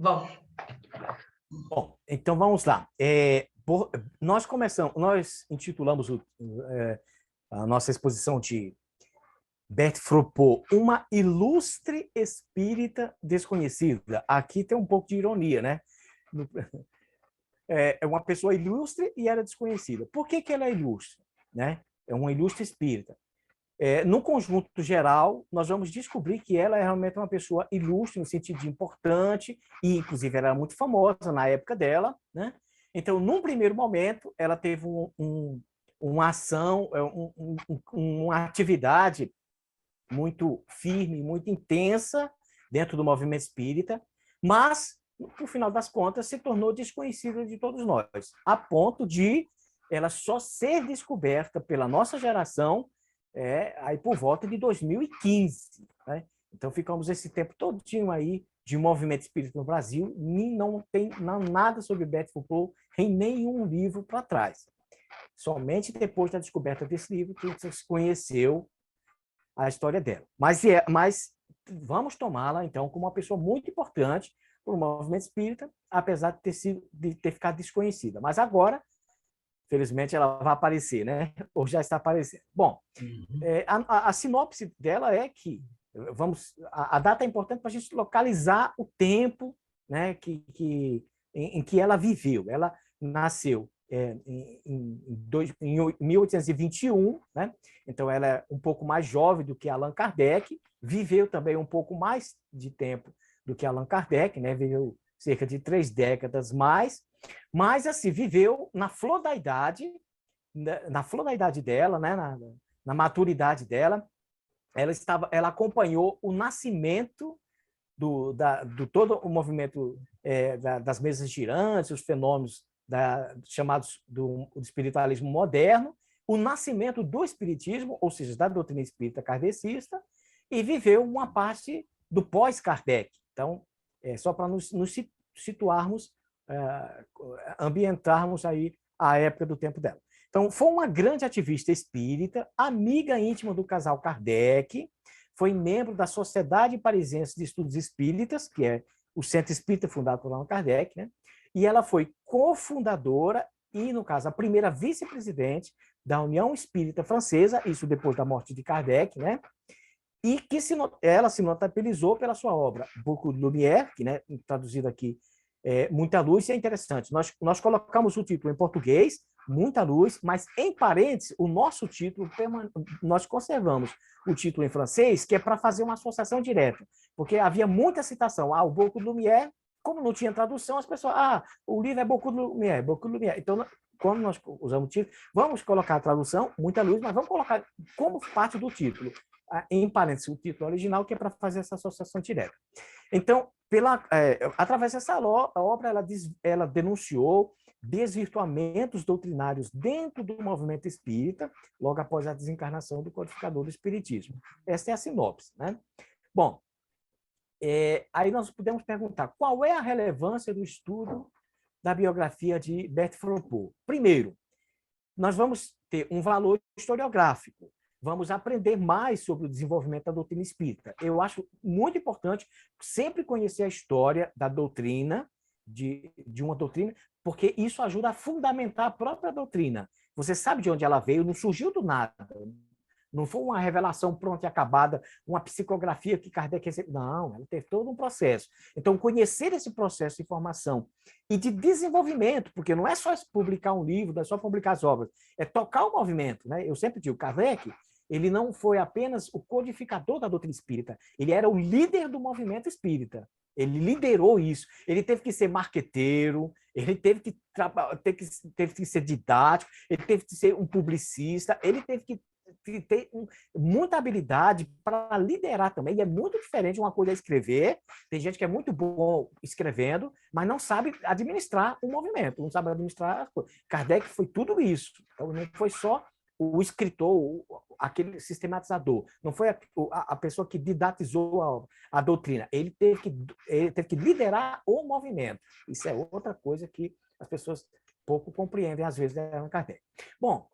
Vamos. Bom, então vamos lá. Nós intitulamos a nossa exposição de Bert Fropo, uma ilustre espírita desconhecida. Aqui tem um pouco de ironia, né? É uma pessoa ilustre e era desconhecida. Por que ela é ilustre? Né? É uma ilustre espírita. No conjunto geral, nós vamos descobrir que ela é realmente uma pessoa ilustre, no sentido de importante, e inclusive ela era muito famosa na época dela. Né? Então, num primeiro momento, ela teve uma ação, uma atividade muito firme, muito intensa dentro do movimento espírita, mas, no final das contas, se tornou desconhecida de todos nós, a ponto de ela só ser descoberta pela nossa geração aí por volta de 2015. Né? Então, ficamos esse tempo todinho aí de movimento espírita no Brasil e não tem nada sobre Bert Foucault em nenhum livro para trás. Somente depois da descoberta desse livro que se conheceu a história dela. Mas vamos tomá-la, então, como uma pessoa muito importante para o movimento espírita, apesar de ter ficado desconhecida. Mas agora, felizmente, ela vai aparecer, né? Ou já está aparecendo. Bom, a sinopse dela é que a data é importante para a gente localizar o tempo, né, em que ela viveu. Ela nasceu em 1821, né? Então ela é um pouco mais jovem do que Allan Kardec, viveu também um pouco mais de tempo do que Allan Kardec, né? Viveu cerca de 3 décadas mais, mas assim viveu na flor da idade, dela, né? Na maturidade dela. Ela acompanhou o nascimento do todo o movimento das mesas girantes, os fenômenos chamados do espiritualismo moderno, o nascimento do espiritismo, ou seja, da doutrina espírita kardecista, e viveu uma parte do pós-Kardec. Então, só para nos situarmos, ambientarmos aí a época do tempo dela. Então, foi uma grande ativista espírita, amiga íntima do casal Kardec, foi membro da Sociedade Parisiense de Estudos Espíritas, que é o centro espírita fundado por Allan Kardec, né? E ela foi cofundadora e, no caso, a primeira vice-presidente da União Espírita Francesa, isso depois da morte de Kardec, né? E que ela se notabilizou pela sua obra Beaucoup de Lumière, que, né, traduzido aqui, Muita Luz. E é interessante, nós colocamos o título em português, Muita Luz, mas em parênteses, o nosso título, nós conservamos o título em francês, que é para fazer uma associação direta, porque havia muita citação, o Beaucoup de Lumière, como não tinha tradução, as pessoas, o livro é Beaucoup de Lumière, Beaucoup de Lumière. Então, quando nós usamos o título, vamos colocar a tradução, Muita Luz, mas vamos colocar como parte do título, em parênteses, o título original, que é para fazer essa associação direta. Então, através dessa obra, ela denunciou desvirtuamentos doutrinários dentro do movimento espírita, logo após a desencarnação do codificador do espiritismo. Essa é a sinopse. Né? Bom, aí nós podemos perguntar qual é a relevância do estudo da biografia de Bert Fropo. Primeiro, nós vamos ter um valor historiográfico, vamos aprender mais sobre o desenvolvimento da doutrina espírita. Eu acho muito importante sempre conhecer a história da doutrina, de uma doutrina, porque isso ajuda a fundamentar a própria doutrina. Você sabe de onde ela veio, não surgiu do nada. Não foi uma revelação pronta e acabada, uma psicografia que Kardec recebeu. Não, ela teve todo um processo. Então, conhecer esse processo de formação e de desenvolvimento, porque não é só publicar um livro, não é só publicar as obras, é tocar o movimento. Né? Eu sempre digo, Kardec, ele não foi apenas o codificador da doutrina espírita, ele era o líder do movimento espírita. Ele liderou isso. Ele teve que ser marqueteiro, ele teve que ser didático, ele teve que ser um publicista, ele teve que ter muita habilidade para liderar também, e é muito diferente uma coisa é escrever, tem gente que é muito bom escrevendo, mas não sabe administrar o movimento, não sabe administrar as coisas. Kardec foi tudo isso, então não foi só o escritor, aquele sistematizador, não foi a pessoa que didatizou a doutrina, ele teve que liderar o movimento. Isso é outra coisa que as pessoas pouco compreendem, às vezes, de Allan Kardec. Bom,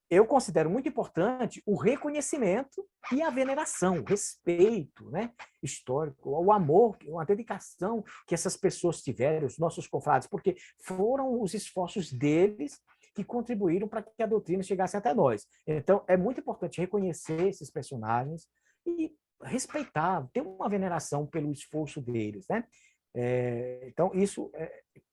eu considero muito importante o reconhecimento e a veneração, o respeito, né, histórico, o amor, a dedicação que essas pessoas tiveram, os nossos confrades, porque foram os esforços deles que contribuíram para que a doutrina chegasse até nós. Então, é muito importante reconhecer esses personagens e respeitar, ter uma veneração pelo esforço deles, né? Então, isso,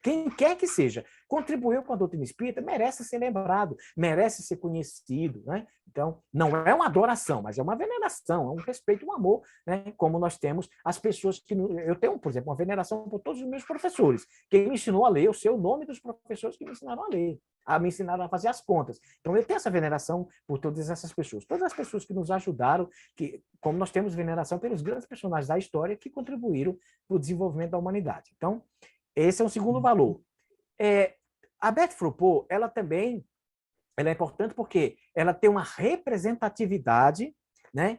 quem quer que seja, contribuiu com a doutrina espírita, merece ser lembrado, merece ser conhecido, né? Então, não é uma adoração, mas é uma veneração, é um respeito, um amor, né? Como nós temos as pessoas que... Eu tenho, por exemplo, uma veneração por todos os meus professores. Quem me ensinou a ler, eu sei o nome dos professores que me ensinaram a ler, me ensinaram a fazer as contas. Então, eu tenho essa veneração por todas essas pessoas. Todas as pessoas que nos ajudaram, como nós temos veneração pelos grandes personagens da história que contribuíram para o desenvolvimento da humanidade. Então, esse é um segundo valor. A Betty Foucault, ela também é importante porque ela tem uma representatividade, né,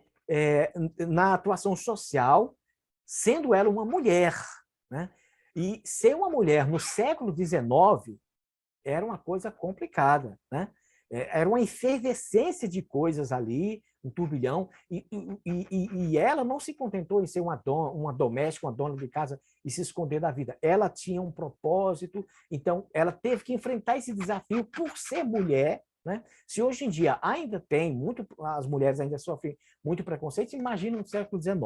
na atuação social, sendo ela uma mulher, né? E ser uma mulher no século XIX era uma coisa complicada, né? Era uma efervescência de coisas ali, um turbilhão, e ela não se contentou em ser uma doméstica, uma dona de casa e se esconder da vida. Ela tinha um propósito, então ela teve que enfrentar esse desafio por ser mulher, né? Se hoje em dia ainda tem muito, as mulheres ainda sofrem muito preconceito, imagina no século XIX.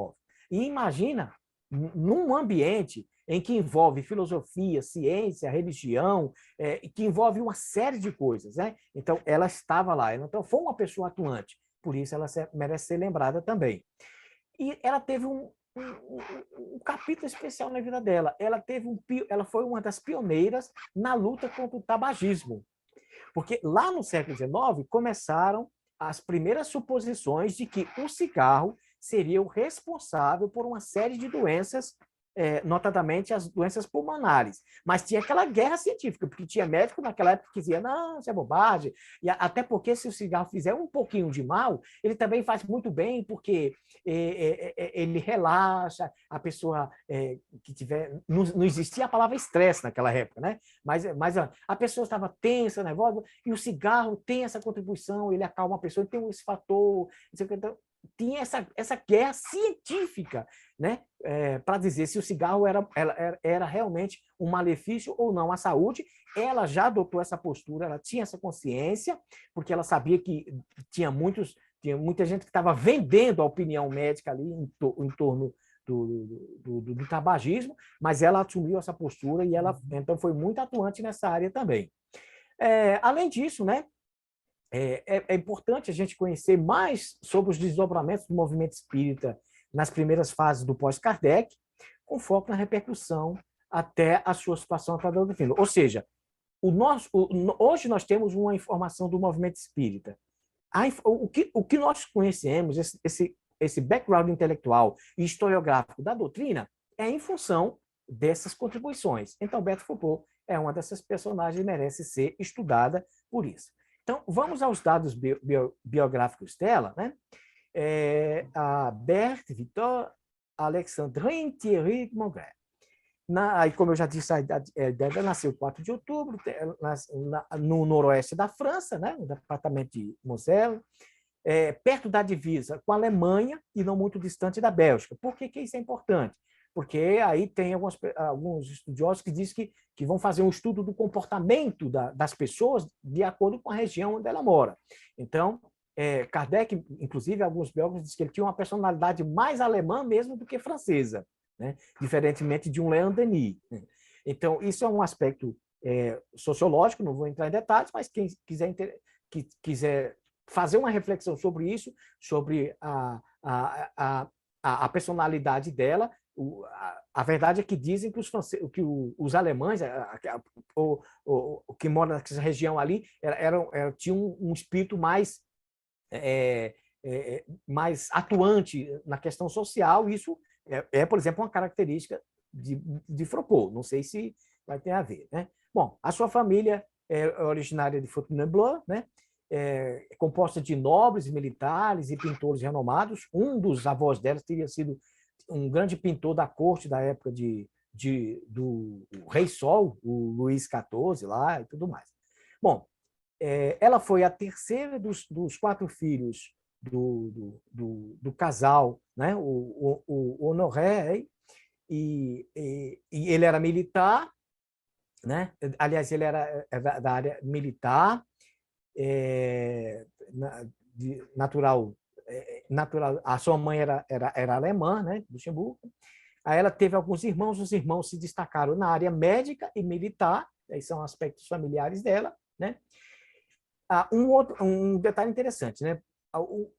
E imagina num ambiente em que envolve filosofia, ciência, religião, que envolve uma série de coisas, né? Então, ela estava lá. Então, foi uma pessoa atuante. Por isso, ela merece ser lembrada também. E ela teve um capítulo especial na vida dela. Ela foi uma das pioneiras na luta contra o tabagismo. Porque lá no século XIX começaram as primeiras suposições de que o cigarro seria o responsável por uma série de doenças, notadamente as doenças pulmonares. Mas tinha aquela guerra científica, porque tinha médico naquela época que dizia, não, isso é bobagem, e até porque se o cigarro fizer um pouquinho de mal, ele também faz muito bem, porque ele relaxa, a pessoa que tiver... Não existia a palavra estresse naquela época, né? Mas a pessoa estava tensa, nervosa, e o cigarro tem essa contribuição, ele acalma a pessoa, tem esse fator... Então, tinha essa guerra científica, né, para dizer se o cigarro era realmente um malefício ou não à saúde. Ela já adotou essa postura, ela tinha essa consciência, porque ela sabia que tinha muita gente que estava vendendo a opinião médica ali em torno do tabagismo, mas ela assumiu essa postura e ela então foi muito atuante nessa área também. Além disso, né, é importante a gente conhecer mais sobre os desdobramentos do movimento espírita nas primeiras fases do pós-Kardec, com foco na repercussão até a sua situação atual do fim. Ou seja, hoje nós temos uma informação do movimento espírita. O que nós conhecemos, esse background intelectual e historiográfico da doutrina, é em função dessas contribuições. Então, Betty Foucault é uma dessas personagens e merece ser estudada por isso. Então, vamos aos dados biográficos dela, né? A Berthe Victor Alexandrine Thierry Maugré. Como eu já disse, a idade dela nasceu 4 de outubro, no noroeste da França, né? No departamento de Moselle, perto da divisa com a Alemanha e não muito distante da Bélgica. Por que isso é importante? Porque aí tem alguns estudiosos que dizem que vão fazer um estudo do comportamento das pessoas de acordo com a região onde ela mora. Então, Kardec, inclusive, alguns biógrafos dizem que ele tinha uma personalidade mais alemã mesmo do que francesa, né? Diferentemente de um Leon Denis. Então, isso é um aspecto sociológico, não vou entrar em detalhes, mas quem quiser fazer uma reflexão sobre isso, sobre a personalidade dela, a verdade é que dizem que os alemães, o que mora nessa região ali, tinham um espírito mais atuante na questão social. Isso por exemplo, uma característica de Foucault. Não sei se vai ter a ver, né? Bom, a sua família é originária de Fontainebleau, né? Composta de nobres, militares e pintores renomados. Um dos avós delas teria sido um grande pintor da corte da época do Rei Sol, o Luís XIV lá e tudo mais. Bom, ela foi a terceira dos 4 filhos do casal, né? O Honoré, e ele era militar, né? Aliás, ele era da área militar, natural, a sua mãe era alemã, né? Luxemburgo. Aí ela teve alguns irmãos, os irmãos se destacaram na área médica e militar, aí são aspectos familiares dela, né? Um detalhe interessante, né?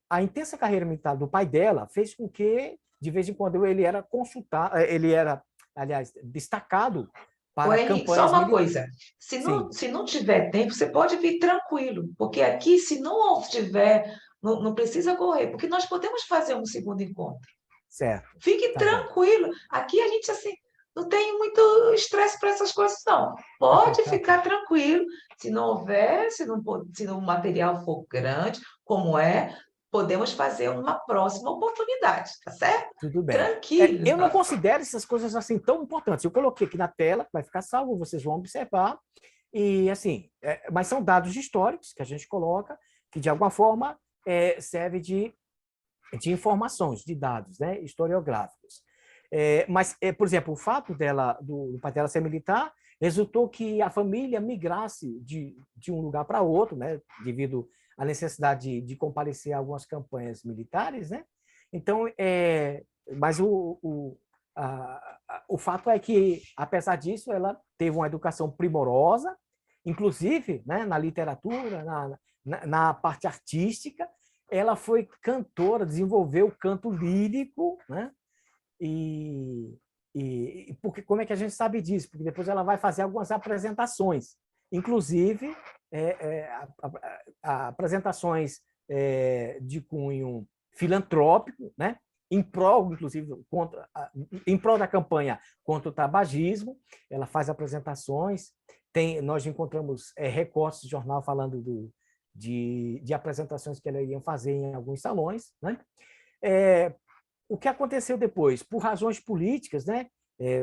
A intensa carreira militar do pai dela fez com que, de vez em quando, ele era consultado, ele era, aliás, destacado Ô, para Henrique, só campanhas uma militares. coisa. Sim, Se não tiver tempo, você pode vir tranquilo, porque aqui, se não tiver, não precisa correr, porque nós podemos fazer um segundo encontro. certo. Fique Tá bom. tranquilo. Aqui a gente assim não tem muito estresse para essas coisas, não. Pode Tá ficar bom. tranquilo. Se não houver, se o material for grande, como é, podemos fazer uma próxima oportunidade, tá certo? Tudo bem. Tranquilo. Eu não considero essas coisas assim tão importantes. Eu coloquei aqui na tela, vai ficar salvo, vocês vão observar. E assim, mas são dados históricos que a gente coloca, que de alguma forma serve de informações, de dados, né, historiográficos. Mas, por exemplo, o fato do pai dela ser militar resultou que a família migrasse de um lugar para outro, né, devido à necessidade de comparecer a algumas campanhas militares, né? Então, mas o fato é que, apesar disso, ela teve uma educação primorosa, inclusive, né, na literatura, na parte artística. Ela foi cantora, desenvolveu o canto lírico, né? E, porque, como é que a gente sabe disso? Porque depois ela vai fazer algumas apresentações, inclusive apresentações de cunho filantrópico, né? Em prol, inclusive, em prol da campanha contra o tabagismo. Ela faz apresentações. Nós encontramos recortes de jornal falando de apresentações que ela iam fazer em alguns salões, né? O que aconteceu depois? Por razões políticas, né?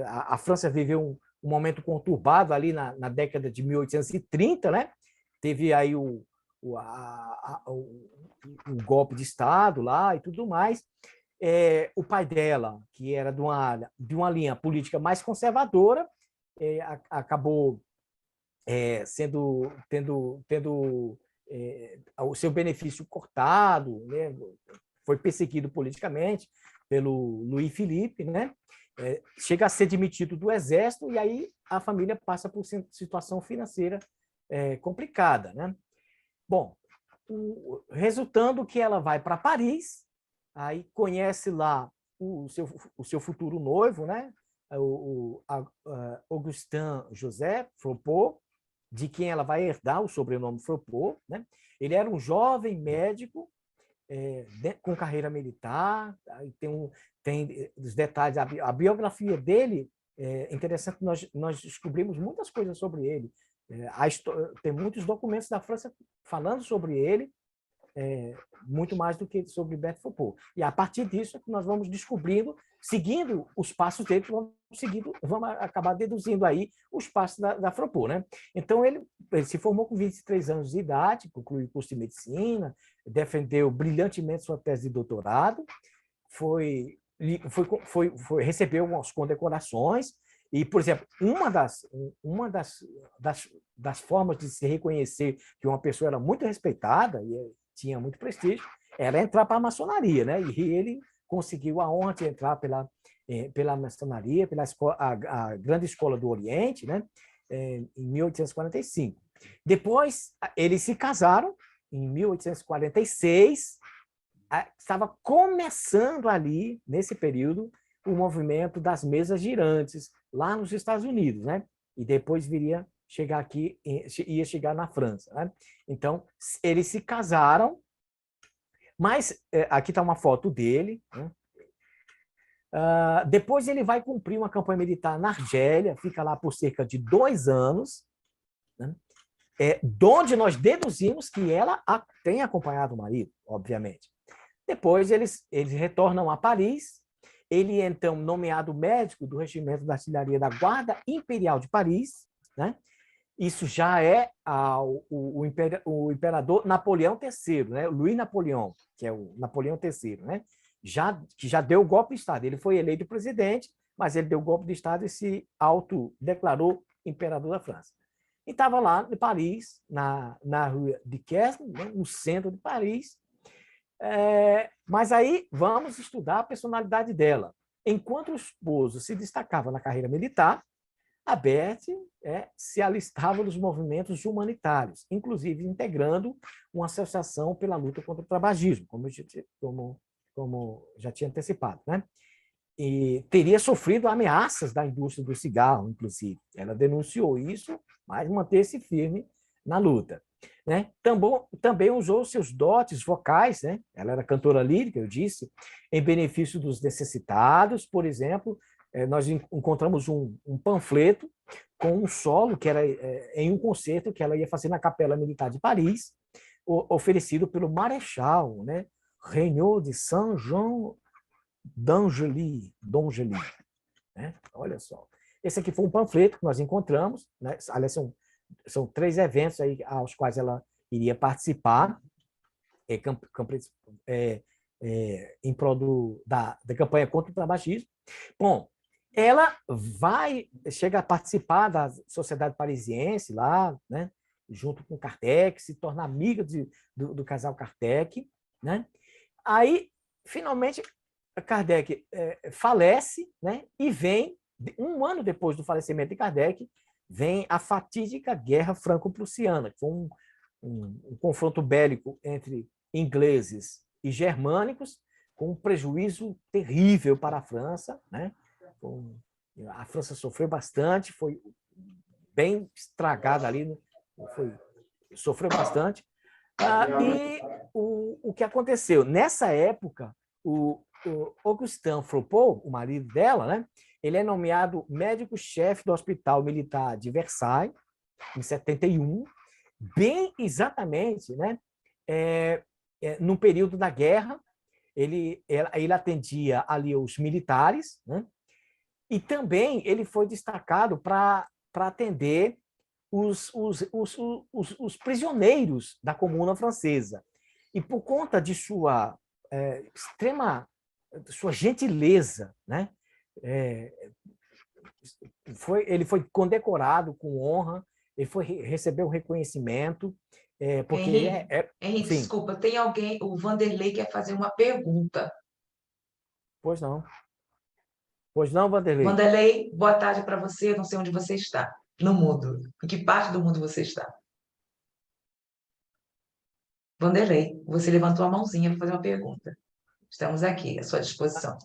A França viveu um momento conturbado ali na década de 1830, né? Teve aí o golpe de Estado lá e tudo mais. O pai dela, que era de uma linha política mais conservadora, acabou tendo o seu benefício cortado, né? Foi perseguido politicamente pelo Louis Philippe, né? Chega a ser demitido do exército e aí a família passa por situação financeira complicada, né? Bom, resultando que ela vai para Paris, aí conhece lá o seu futuro noivo, né? Augustin José Fropo, de quem ela vai herdar o sobrenome Fropo, né? Ele era um jovem médico com carreira militar, tem os detalhes, a biografia dele é interessante, nós descobrimos muitas coisas sobre ele. Tem muitos documentos da França falando sobre ele, muito mais do que sobre Berthe Foucault. E a partir disso é que nós vamos descobrindo, seguindo os passos dele, vamos acabar deduzindo aí os passos da Foucault, né? Então, ele se formou com 23 anos de idade, concluiu o curso de medicina, defendeu brilhantemente sua tese de doutorado, recebeu algumas condecorações, e, por exemplo, uma das formas de se reconhecer que uma pessoa era muito respeitada e tinha muito prestígio era entrar para a maçonaria, né? E ele conseguiu a honra de entrar pela maçonaria, a Grande Escola do Oriente, né? Em 1845. Depois, eles se casaram em 1846. Estava começando ali, nesse período, o movimento das mesas girantes, lá nos Estados Unidos, né? E depois viria chegar aqui, ia chegar na França, né? Então, eles se casaram, mas aqui está uma foto dele, né? Depois ele vai cumprir uma campanha militar na Argélia, fica lá por cerca de 2 anos, né? De onde nós deduzimos que ela tem acompanhado o marido, obviamente. Depois eles retornam a Paris, ele é então nomeado médico do Regimento da Artilharia da Guarda Imperial de Paris, né? Isso já é o imperador Napoleão III, né? Luiz Napoleão, que é o Napoleão III, né? Que já deu o golpe de Estado. Ele foi eleito presidente, mas ele deu o golpe de Estado e se autodeclarou imperador da França. E estava lá em Paris, na rua de Quesne, né? No centro de Paris. Mas aí vamos estudar a personalidade dela. Enquanto o esposo se destacava na carreira militar, a Berthe se alistava nos movimentos humanitários, inclusive integrando uma associação pela luta contra o tabagismo, como já tinha antecipado, né? E teria sofrido ameaças da indústria do cigarro, inclusive. Ela denunciou isso, mas manteve-se firme na luta. Né? Também usou seus dotes vocais, né? Ela era cantora lírica, eu disse, em benefício dos necessitados. Por exemplo, nós encontramos um panfleto com um solo que era em um concerto que ela ia fazer na Capela Militar de Paris, oferecido pelo Marechal, né? Regnault de Saint-Jean d'Angely, né? Olha só. Esse aqui foi um panfleto que nós encontramos, né? Aliás, são 3 eventos aí aos quais ela iria participar em prol da campanha contra o tabagismo. Bom, ela chega a participar da Sociedade Parisiense lá, né? Junto com Kardec, se torna amiga do casal Kardec, né? Aí, finalmente, Kardec falece, né? E vem, um ano depois do falecimento de Kardec, vem a fatídica Guerra Franco-Prussiana, que foi um confronto bélico entre ingleses e germânicos, com um prejuízo terrível para a França, né? A França sofreu bastante, foi bem estragada ali, sofreu bastante. E o que aconteceu? Nessa época, o Augustin Froupot, o marido dela, né? Ele é nomeado médico-chefe do Hospital Militar de Versailles, em 71, bem exatamente, né? No período da guerra, ele atendia ali os militares, né? E também ele foi destacado para atender os prisioneiros da Comuna Francesa. E por conta de sua sua gentileza, né? Ele foi condecorado com honra, ele recebeu um reconhecimento, porque Henrique, desculpa, tem alguém, o Vanderlei quer fazer uma pergunta. Pois não. Pois não, Vanderlei? Vanderlei, boa tarde para você, eu não sei onde você está, no mundo. Em que parte do mundo você está? Vanderlei, você levantou a mãozinha para fazer uma pergunta. Estamos aqui, à sua disposição.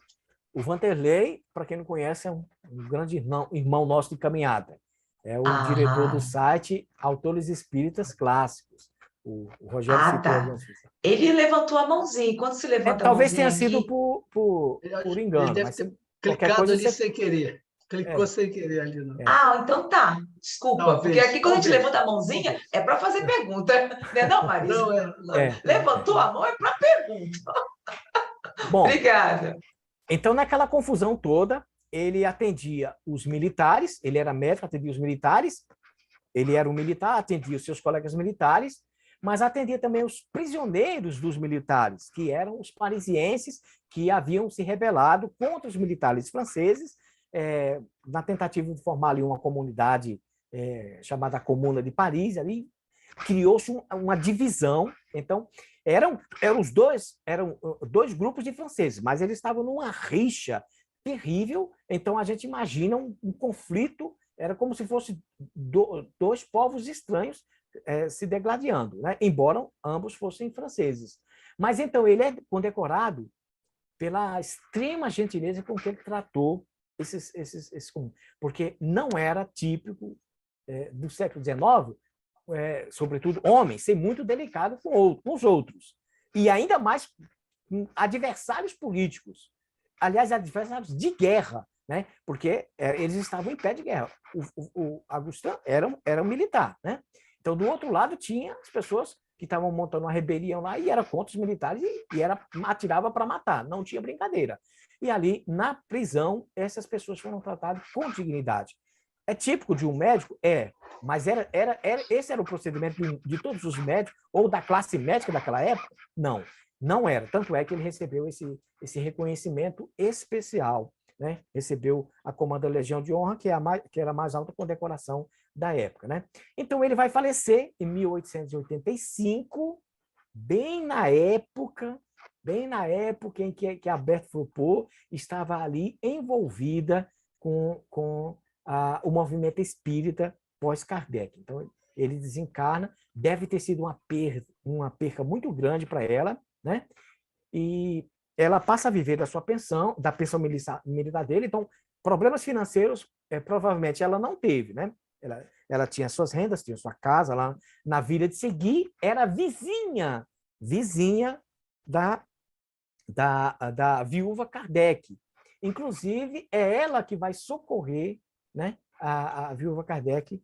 O Vanderlei, para quem não conhece, é um grande irmão nosso de caminhada. É o diretor do site Autores Espíritas Clássicos. O Rogério citou tá. Ele levantou a mãozinha. Quando se levanta a talvez mãozinha tenha sido aqui... por engano. Ele deve ter clicado ali sem querer. Clicou sem querer ali. Não. Então tá. Desculpa, talvez, porque aqui quando a gente levanta a mãozinha é para fazer pergunta. Não, Marisa? Não. Levantou a mão é para pergunta. Bom, obrigada. Então, naquela confusão toda, ele atendia os militares, ele era médico, atendia os militares, ele era um militar, atendia os seus colegas militares, mas atendia também os prisioneiros dos militares, que eram os parisienses que haviam se rebelado contra os militares franceses, na tentativa de formar ali uma comunidade chamada Comuna de Paris. Ali criou-se uma divisão. Então, eram dois grupos de franceses, mas eles estavam numa rixa terrível. Então, a gente imagina um conflito, era como se fosse dois povos estranhos se degladiando, né? Embora ambos fossem franceses. Mas, então, ele é condecorado pela extrema gentileza com que ele tratou esses porque não era típico do século XIX, sobretudo homens, ser muito delicado com os outros. E ainda mais com adversários políticos. Aliás, adversários de guerra, né? Porque eles estavam em pé de guerra. O Augustin era um militar, né? Então, do outro lado, tinha as pessoas que estavam montando uma rebelião lá e era contra os militares e atirava para matar. Não tinha brincadeira. E ali, na prisão, essas pessoas foram tratadas com dignidade. É típico de um médico? Mas esse era o procedimento de todos os médicos, ou da classe médica daquela época? Não, não era. Tanto é que ele recebeu esse reconhecimento especial, né? Recebeu a Comando da Legião de Honra, que era a mais alta condecoração da época, né? Então, ele vai falecer em 1885, bem na época em que a Berthe Foucault estava ali envolvida com o movimento espírita pós-Kardec. Então, ele desencarna, deve ter sido uma perca muito grande para ela, né? E ela passa a viver da sua pensão, da pensão militar dele. Então, problemas financeiros, provavelmente ela não teve, né? Ela tinha suas rendas, tinha sua casa lá na Vila de Segui, era vizinha da viúva Kardec. Inclusive, é ela que vai socorrer, né, a viúva Kardec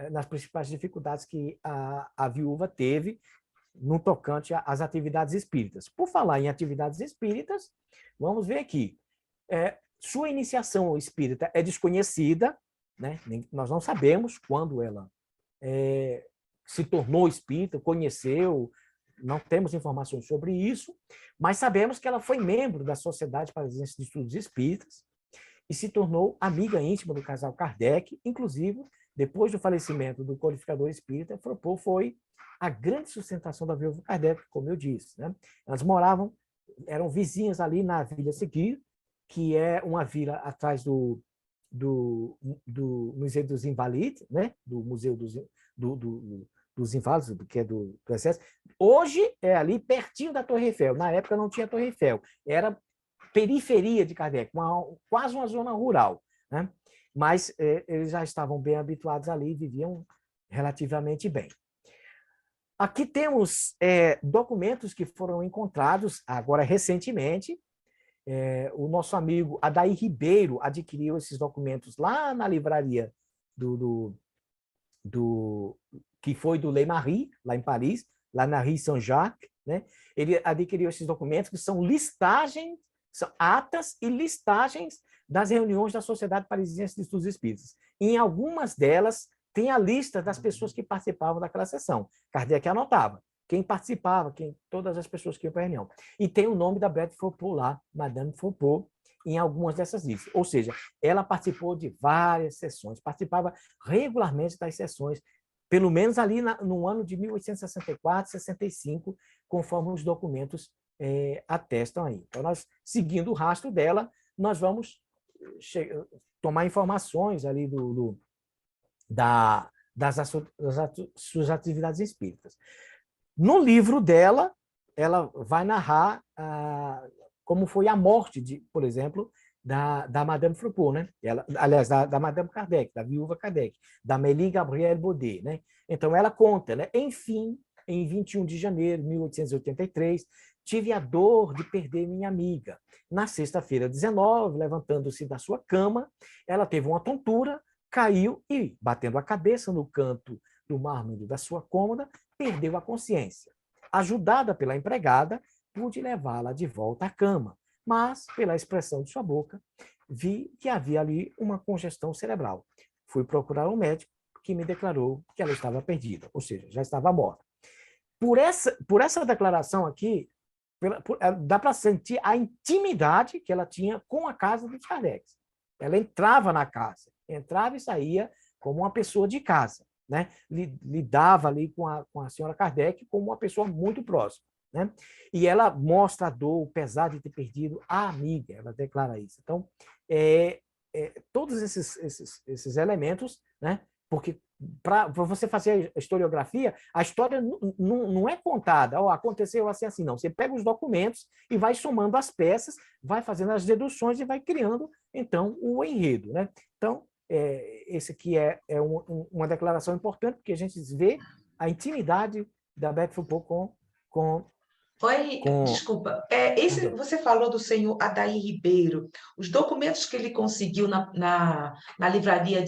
nas principais dificuldades que a viúva teve no tocante às atividades espíritas. Por falar em atividades espíritas, vamos ver aqui. Sua iniciação espírita é desconhecida, né? Nós não sabemos quando ela se tornou espírita, conheceu, não temos informações sobre isso, mas sabemos que ela foi membro da Sociedade Parisiense de Estudos Espíritas e se tornou amiga íntima do casal Kardec. Inclusive, depois do falecimento do codificador espírita, Foucault foi a grande sustentação da viúva Kardec, como eu disse, né? Elas eram vizinhas ali na Vila Seguir, que é uma vila atrás do Museu dos Invalides, né? Do Museu dos Inválidos, que é do Exército. Hoje é ali pertinho da Torre Eiffel. Na época não tinha Torre Eiffel. Era periferia de Kardec, quase uma zona rural, né? Mas eles já estavam bem habituados ali e viviam relativamente bem. Aqui temos documentos que foram encontrados agora recentemente. O nosso amigo Adair Ribeiro adquiriu esses documentos lá na livraria que foi do Le Marie, lá em Paris, lá na Rue Saint-Jacques, né? Ele adquiriu esses documentos que são listagens, são atas e listagens das reuniões da Sociedade Parisiense de Estudos Espíritas. Em algumas delas, tem a lista das pessoas que participavam daquela sessão. Kardec anotava quem participava, todas as pessoas que iam para a reunião. E tem o nome da Berthe Foucault lá, Madame Foucault, em algumas dessas listas. Ou seja, ela participou de várias sessões, participava regularmente das sessões, pelo menos ali no ano de 1864, 65, conforme os documentos atestam aí. Então, nós, seguindo o rastro dela, nós vamos tomar informações ali das suas atividades espíritas. No livro dela, ela vai narrar como foi a morte, por exemplo, da Madame Foucault, né? Aliás, da Madame Kardec, da viúva Kardec, da Amélie Gabrielle Baudet, né? Então, ela conta, né? Enfim, em 21 de janeiro de 1883, tive a dor de perder minha amiga. Na sexta-feira 19, levantando-se da sua cama, ela teve uma tontura, caiu e, batendo a cabeça no canto do mármore da sua cômoda, perdeu a consciência. Ajudada pela empregada, pude levá-la de volta à cama, mas, pela expressão de sua boca, vi que havia ali uma congestão cerebral. Fui procurar um médico que me declarou que ela estava perdida, ou seja, já estava morta. Por essa declaração aqui, dá para sentir a intimidade que ela tinha com a casa dos Kardec. Ela entrava na casa, entrava e saía como uma pessoa de casa, né? Lidava ali com a senhora Kardec como uma pessoa muito próxima, né? E ela mostra a dor, o pesar de ter perdido a amiga, ela declara isso. Então, todos esses elementos, né? Porque para você fazer a historiografia, a história não é contada, aconteceu assim, não. Você pega os documentos e vai somando as peças, vai fazendo as deduções e vai criando, então, o enredo, né? Então, esse aqui é uma declaração importante, porque a gente vê a intimidade da Berthe Foucault com Desculpa, você falou do senhor Adair Ribeiro, os documentos que ele conseguiu na livraria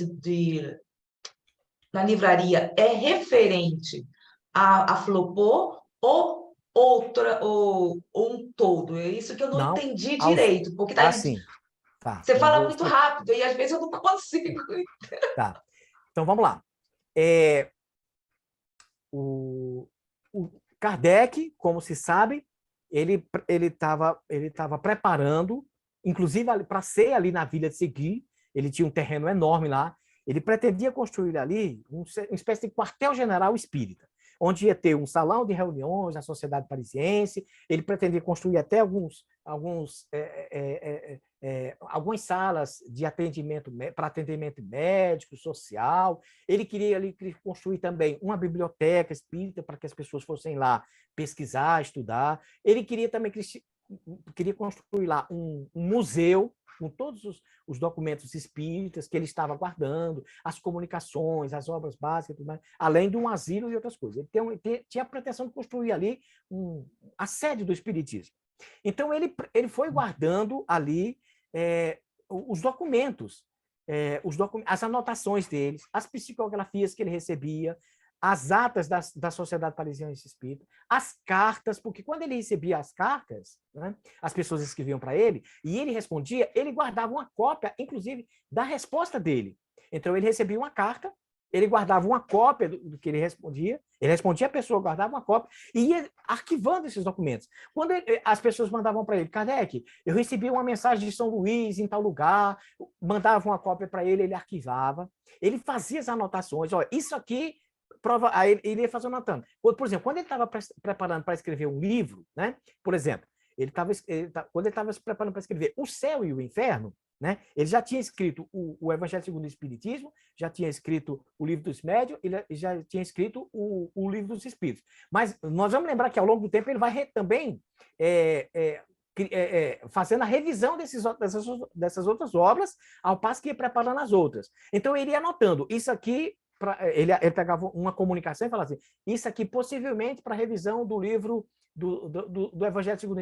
na livraria é referente a Foucault ou outra ou um todo? É isso que eu não entendi direito, porque está assim, Tá, Você eu fala vou muito explicar. rápido e às vezes eu não consigo. Tá. Então, vamos lá. O, o Kardec, como se sabe, ele tava preparando, inclusive para ser ali na Vila de Segui, ele tinha um terreno enorme lá, ele pretendia construir ali uma espécie de quartel-general espírita, onde ia ter um salão de reuniões da Sociedade Parisiense, ele pretendia construir até algumas salas de atendimento para atendimento médico, social. Ele queria ali construir também uma biblioteca espírita para que as pessoas fossem lá pesquisar, estudar. Ele queria também construir lá um museu com todos os documentos espíritas que ele estava guardando, as comunicações, as obras básicas, tudo mais, além de um asilo e outras coisas. Ele tinha a pretensão de construir ali a sede do espiritismo. Então, ele foi guardando ali os documentos, as anotações deles, as psicografias que ele recebia, as atas da Sociedade Parisiense Espírita, as cartas, porque quando ele recebia as cartas, né, as pessoas escreviam para ele, e ele respondia, ele guardava uma cópia, inclusive, da resposta dele. Então, ele recebia uma carta, ele guardava uma cópia do que ele respondia a pessoa, guardava uma cópia, e ia arquivando esses documentos. Quando as pessoas mandavam para ele, Kardec, eu recebi uma mensagem de São Luís em tal lugar, mandava uma cópia para ele, ele arquivava, ele fazia as anotações, olha, isso aqui aí ele ia fazer anotando. Por exemplo, quando ele estava preparando para escrever um livro, né? Por exemplo, quando ele estava se preparando para escrever O Céu e o Inferno, né? Ele já tinha escrito o Evangelho segundo o Espiritismo, já tinha escrito o Livro dos Médiuns, ele já tinha escrito o Livro dos Espíritos. Mas nós vamos lembrar que ao longo do tempo ele vai também fazendo a revisão dessas outras obras, ao passo que ia preparando as outras. Então ele ia anotando, isso aqui ele pegava uma comunicação e falava assim, isso aqui possivelmente para revisão do livro do Evangelho segundo o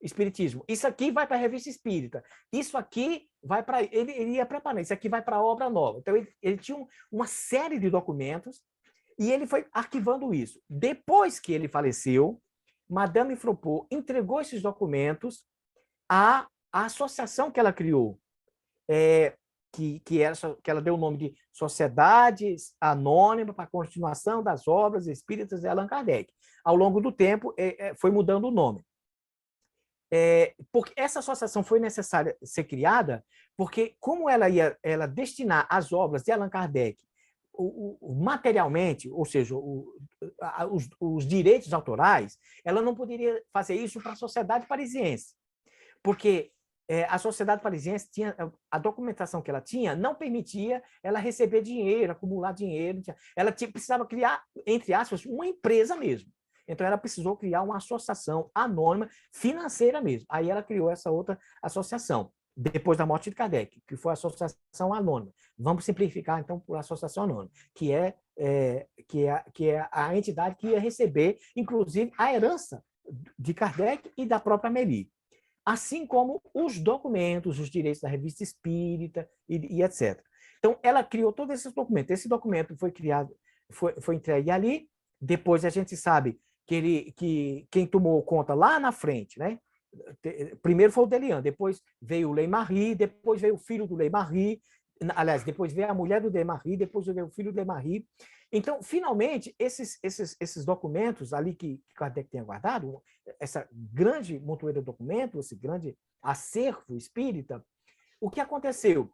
Espiritismo. Isso aqui vai para a Revista Espírita. Isso aqui vai para... Ele ia preparando. Isso aqui vai para a obra nova. Então, ele tinha uma série de documentos e ele foi arquivando isso. Depois que ele faleceu, Madame Fropo entregou esses documentos à associação que ela criou, que ela deu o nome de Sociedade Anônima para a Continuação das Obras Espíritas de Allan Kardec. Ao longo do tempo, foi mudando o nome. Porque essa associação foi necessária ser criada, porque como ela ia destinar as obras de Allan Kardec materialmente, ou seja, os direitos autorais, ela não poderia fazer isso para a Sociedade Parisiense, porque a Sociedade Parisiense tinha a documentação que ela tinha não permitia ela receber dinheiro, acumular dinheiro. Ela precisava criar, entre aspas, uma empresa mesmo. Então, ela precisou criar uma associação anônima financeira mesmo. Aí ela criou essa outra associação, depois da morte de Kardec, que foi a Associação Anônima. Vamos simplificar, então, por Associação Anônima, que é a entidade que ia receber, inclusive, a herança de Kardec e da própria Amélie, assim como os documentos, os direitos da Revista Espírita e etc. Então, ela criou todos esses documentos. Esse documento foi criado, foi entregue ali. Depois a gente sabe que quem tomou conta lá na frente, né? Primeiro foi o Delian, depois veio o Leymarie, depois veio o filho do Leymarie, aliás, depois veio a mulher do Leymarie, depois veio o filho do Leymarie. Então, finalmente, esses documentos ali que Kardec tinha guardado, essa grande montoeira de documentos, esse grande acervo espírita, o que aconteceu?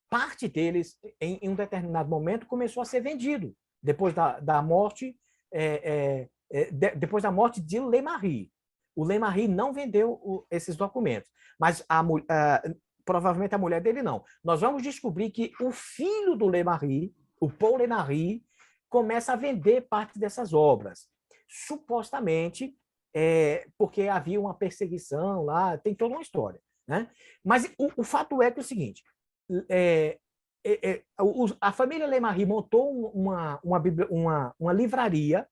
Parte deles, em um determinado momento, começou a ser vendido, depois da morte, depois da morte de Leymarie. O Leymarie não vendeu esses documentos, mas provavelmente a mulher dele não. Nós vamos descobrir que o filho do Leymarie, o Paul Leymarie, começa a vender parte dessas obras, supostamente porque havia uma perseguição lá, tem toda uma história, né? Mas o fato é que é o seguinte, a família Leymarie montou uma livraria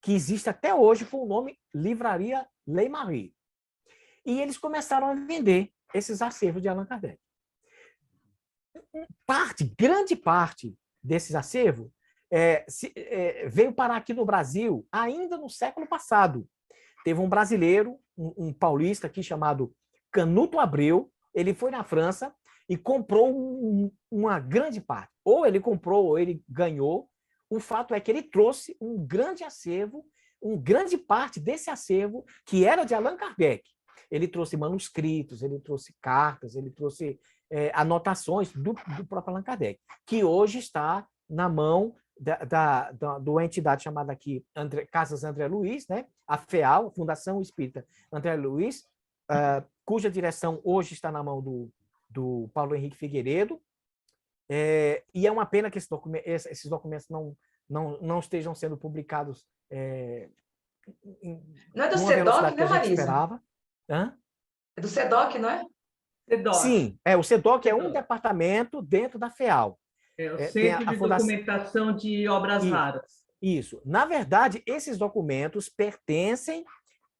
que existe até hoje com o nome Livraria Leymarie. E eles começaram a vender esses acervos de Allan Kardec. Grande parte desses acervos veio parar aqui no Brasil ainda no século passado. Teve um brasileiro, um paulista aqui chamado Canuto Abreu, ele foi na França e comprou uma grande parte. Ou ele comprou, ou ele ganhou. O fato é que ele trouxe um grande acervo, uma grande parte desse acervo que era de Allan Kardec. Ele trouxe manuscritos, ele trouxe cartas, ele trouxe anotações do próprio Allan Kardec, que hoje está na mão de uma entidade chamada aqui Casas André Luiz, né? A FEAL, Fundação Espírita André Luiz, cuja direção hoje está na mão do Paulo Henrique Figueiredo, e é uma pena que esses documentos não estejam sendo publicados não é do numa SEDOC, velocidade que né, a gente Marisa? esperava. Hã? É do SEDOC, não é? SEDOC. Sim, o SEDOC é um departamento dentro da FEAL. É o Tem Centro a de Fundação... Documentação de Obras Raras. Isso. Na verdade, esses documentos pertencem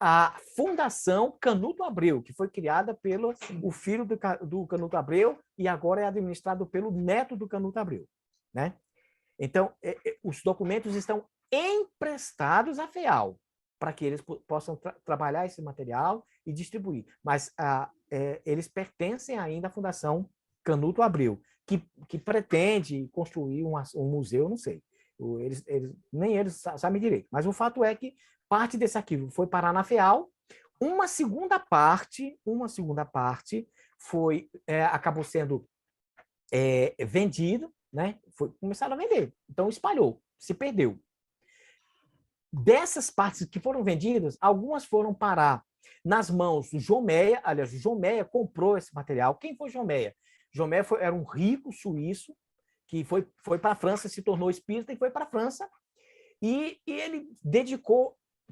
à Fundação Canuto Abreu, que foi criada pelo o filho do Canuto Abreu e agora é administrado pelo neto do Canuto Abreu, né? Então, os documentos estão emprestados à FEAL para que eles possam trabalhar esse material e distribuir. Mas eles pertencem ainda à Fundação Canuto Abreu, que pretende construir um museu, não sei. Nem eles sabem direito. Mas o fato é que parte desse arquivo foi parar na FEAL. Uma segunda parte acabou sendo vendido, né? Começaram a vender. Então espalhou, se perdeu. Dessas partes que foram vendidas, algumas foram parar nas mãos do João Meyer. Aliás, o João Meyer comprou esse material. Quem foi João Meyer? João Meyer era um rico suíço que foi para a França, se tornou espírita e foi para a França. E ele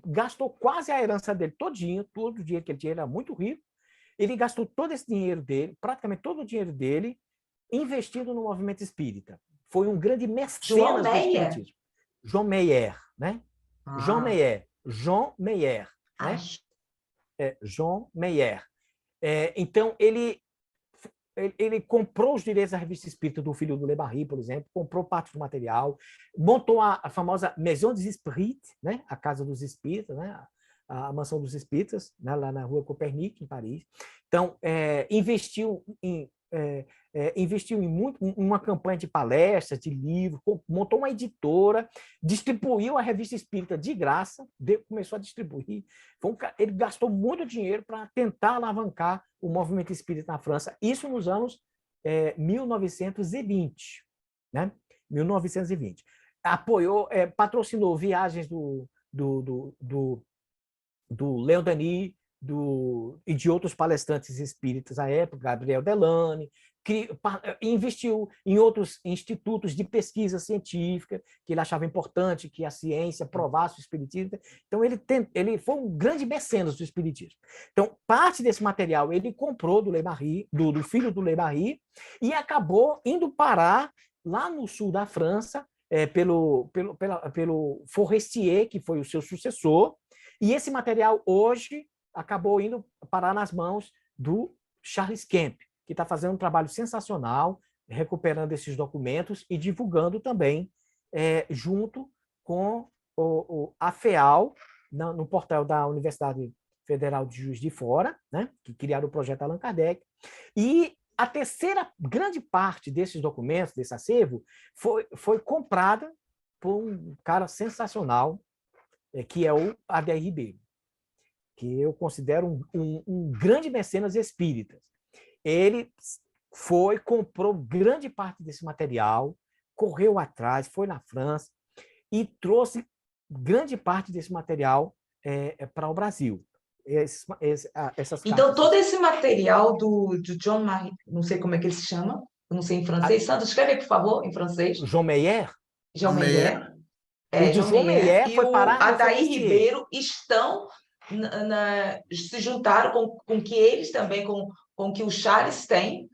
gastou quase a herança dele todinho, todo o dinheiro que ele tinha, ele era muito rico. Ele gastou todo esse dinheiro dele, praticamente todo o dinheiro dele, investindo no movimento espírita. Foi um grande mecenas do espiritismo. João Meyer, né? João Meyer. João Meyer. Né? João Meyer. Então, ele comprou os direitos da revista espírita do filho do Le Barry, por exemplo, comprou parte do material, montou a famosa Maison des Espírites, né? A Casa dos Espíritas, né? A Mansão dos Espíritas, né? Lá na Rua Copernic, em Paris. Então, investiu em uma campanha de palestras, de livros, montou uma editora, distribuiu a revista espírita de graça, começou a distribuir. Ele gastou muito dinheiro para tentar alavancar o movimento espírita na França, isso nos anos 1920. Né? 1920. Apoiou, patrocinou viagens do Leon Denis, e de outros palestrantes espíritas à época, Gabriel Delane, investiu em outros institutos de pesquisa científica, que ele achava importante que a ciência provasse o espiritismo. Então, ele foi um grande mecenas do espiritismo. Então, parte desse material ele comprou do Le Barry, do filho do Le Barry, e acabou indo parar lá no sul da França, pelo Forestier, que foi o seu sucessor, e esse material hoje acabou indo parar nas mãos do Charles Kemp, que está fazendo um trabalho sensacional, recuperando esses documentos e divulgando também, junto com a FEAL, no portal da Universidade Federal de Juiz de Fora, né, que criaram o projeto Allan Kardec. E a terceira grande parte desses documentos, desse acervo, foi comprada por um cara sensacional, que é o Adair Ribeiro, que eu considero um grande mecenas espírita. Ele comprou grande parte desse material, correu atrás, foi na França e trouxe grande parte desse material para o Brasil. Então, todo esse material do John Marie, não sei como é que ele se chama, eu não sei em francês. Sandro, escreve aí, por favor, em francês. João Meyer? João Meyer. O do João Meyer foi parar no Adair Ribeiro se juntaram com que eles também, com que o Charles tem.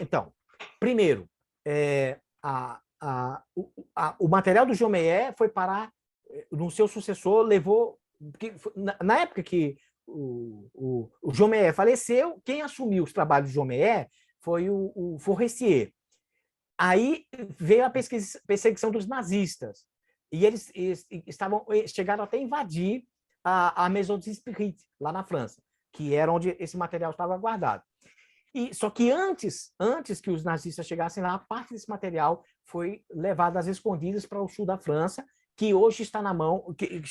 Então, primeiro, o material do João Meyer foi parar no seu sucessor, levou... Na época que o João Meyer faleceu, quem assumiu os trabalhos do João Meyer foi o Forestier. Aí veio a perseguição dos nazistas. E eles chegaram até a invadir a Maison des Espírites, lá na França, que era onde esse material estava guardado. Só que antes que os nazistas chegassem lá, parte desse material foi levada às escondidas para o sul da França, que hoje está na mão, que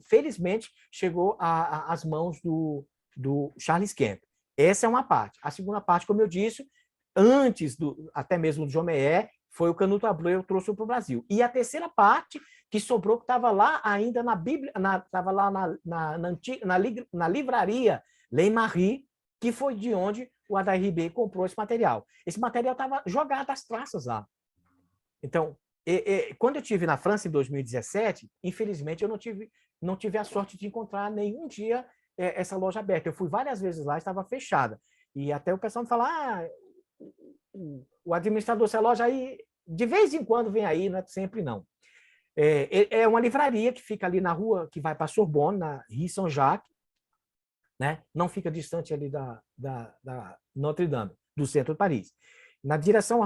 felizmente chegou às mãos do Charles Kemp. Essa é uma parte. A segunda parte, como eu disse, antes até mesmo do João Meyer, foi o Canuto Abreu trouxe para o Brasil. E a terceira parte, que sobrou, que estava lá ainda na Bíblia, estava lá na livraria Ley-Marie, que foi de onde o Adair Ribeiro comprou esse material. Esse material estava jogado às traças lá. Então, quando eu estive na França em 2017, infelizmente eu não tive a sorte de encontrar nenhum dia essa loja aberta. Eu fui várias vezes lá, estava fechada. E até o pessoal me fala, o administrador dessa loja aí, de vez em quando vem aí, não é sempre não. É uma livraria que fica ali na rua, que vai para Sorbonne, na Rue Saint-Jacques, né? Não fica distante ali da Notre-Dame, do centro de Paris. Na direção, a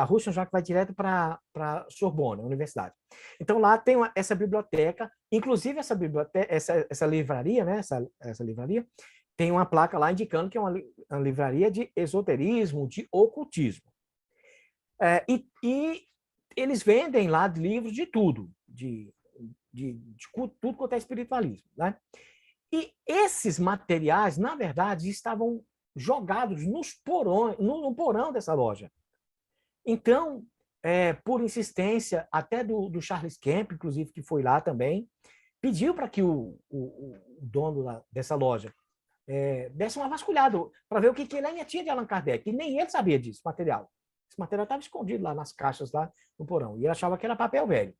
Rue Saint-Jacques vai direto para Sorbonne, a universidade. Então, lá tem essa biblioteca, inclusive essa livraria, né? essa livraria, tem uma placa lá indicando que é uma livraria de esoterismo, de ocultismo. E eles vendem lá livros de tudo, de tudo quanto é espiritualismo, né? E esses materiais, na verdade, estavam jogados no porão dessa loja. Então, por insistência, até do Charles Kemp, inclusive, que foi lá também, pediu para que o dono dessa loja desse uma vasculhada para ver o que ele ainda tinha de Allan Kardec. E nem ele sabia disso, material. Esse material estava escondido lá nas caixas, lá no porão. E ele achava que era papel velho.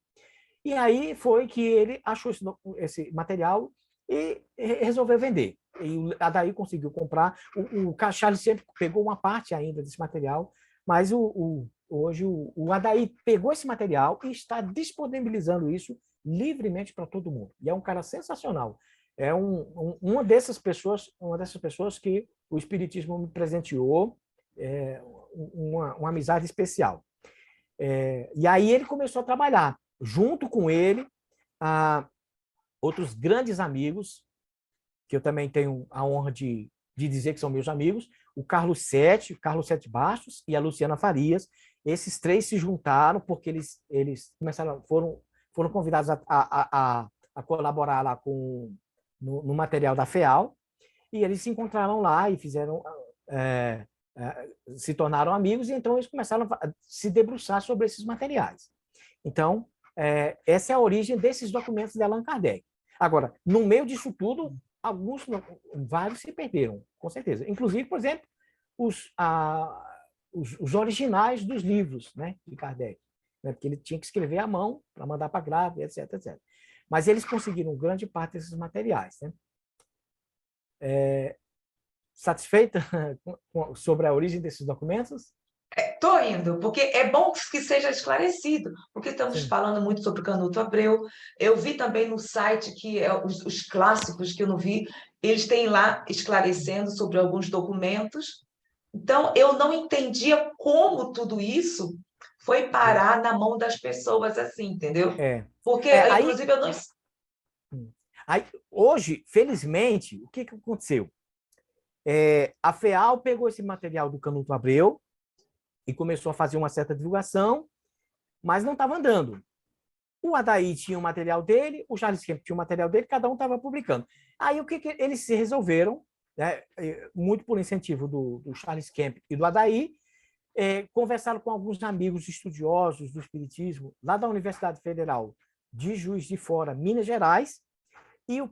E aí foi que ele achou esse material e resolveu vender. E a Adair conseguiu comprar. O Charles sempre pegou uma parte ainda desse material, mas hoje o Adair pegou esse material e está disponibilizando isso livremente para todo mundo. E é um cara sensacional. É uma dessas pessoas que o Espiritismo me presenteou, uma amizade especial. E aí ele começou a trabalhar. Junto com ele, outros grandes amigos, que eu também tenho a honra de dizer que são meus amigos, o Carlos Sete Bastos e a Luciana Farias. Esses três se juntaram porque eles foram convidados a colaborar lá no material da FEAL, e eles se encontraram lá e fizeram... se tornaram amigos, e então eles começaram a se debruçar sobre esses materiais. Então, essa é a origem desses documentos de Allan Kardec. Agora, no meio disso tudo, vários se perderam, com certeza. Inclusive, por exemplo, os originais dos livros, né, de Kardec, né, porque ele tinha que escrever à mão para mandar para a gráfica, etc, etc. Mas eles conseguiram grande parte desses materiais. Né? Satisfeita sobre a origem desses documentos? Estou indo, porque é bom que seja esclarecido, porque estamos Sim. falando muito sobre o Canuto Abreu. Eu vi também no site que os clássicos que eu não vi, eles têm lá esclarecendo sobre alguns documentos. Então, eu não entendia como tudo isso foi parar na mão das pessoas assim, entendeu? Porque, inclusive, eu não... Aí, hoje, felizmente, o que aconteceu? A FEAL pegou esse material do Canuto Abreu e começou a fazer uma certa divulgação, mas não estava andando. O Adair tinha o material dele, o Charles Kemp tinha o material dele, cada um estava publicando. Aí o que eles se resolveram, né, muito por incentivo do Charles Kemp e do Adair, conversaram com alguns amigos estudiosos do Espiritismo, lá da Universidade Federal de Juiz de Fora, Minas Gerais, e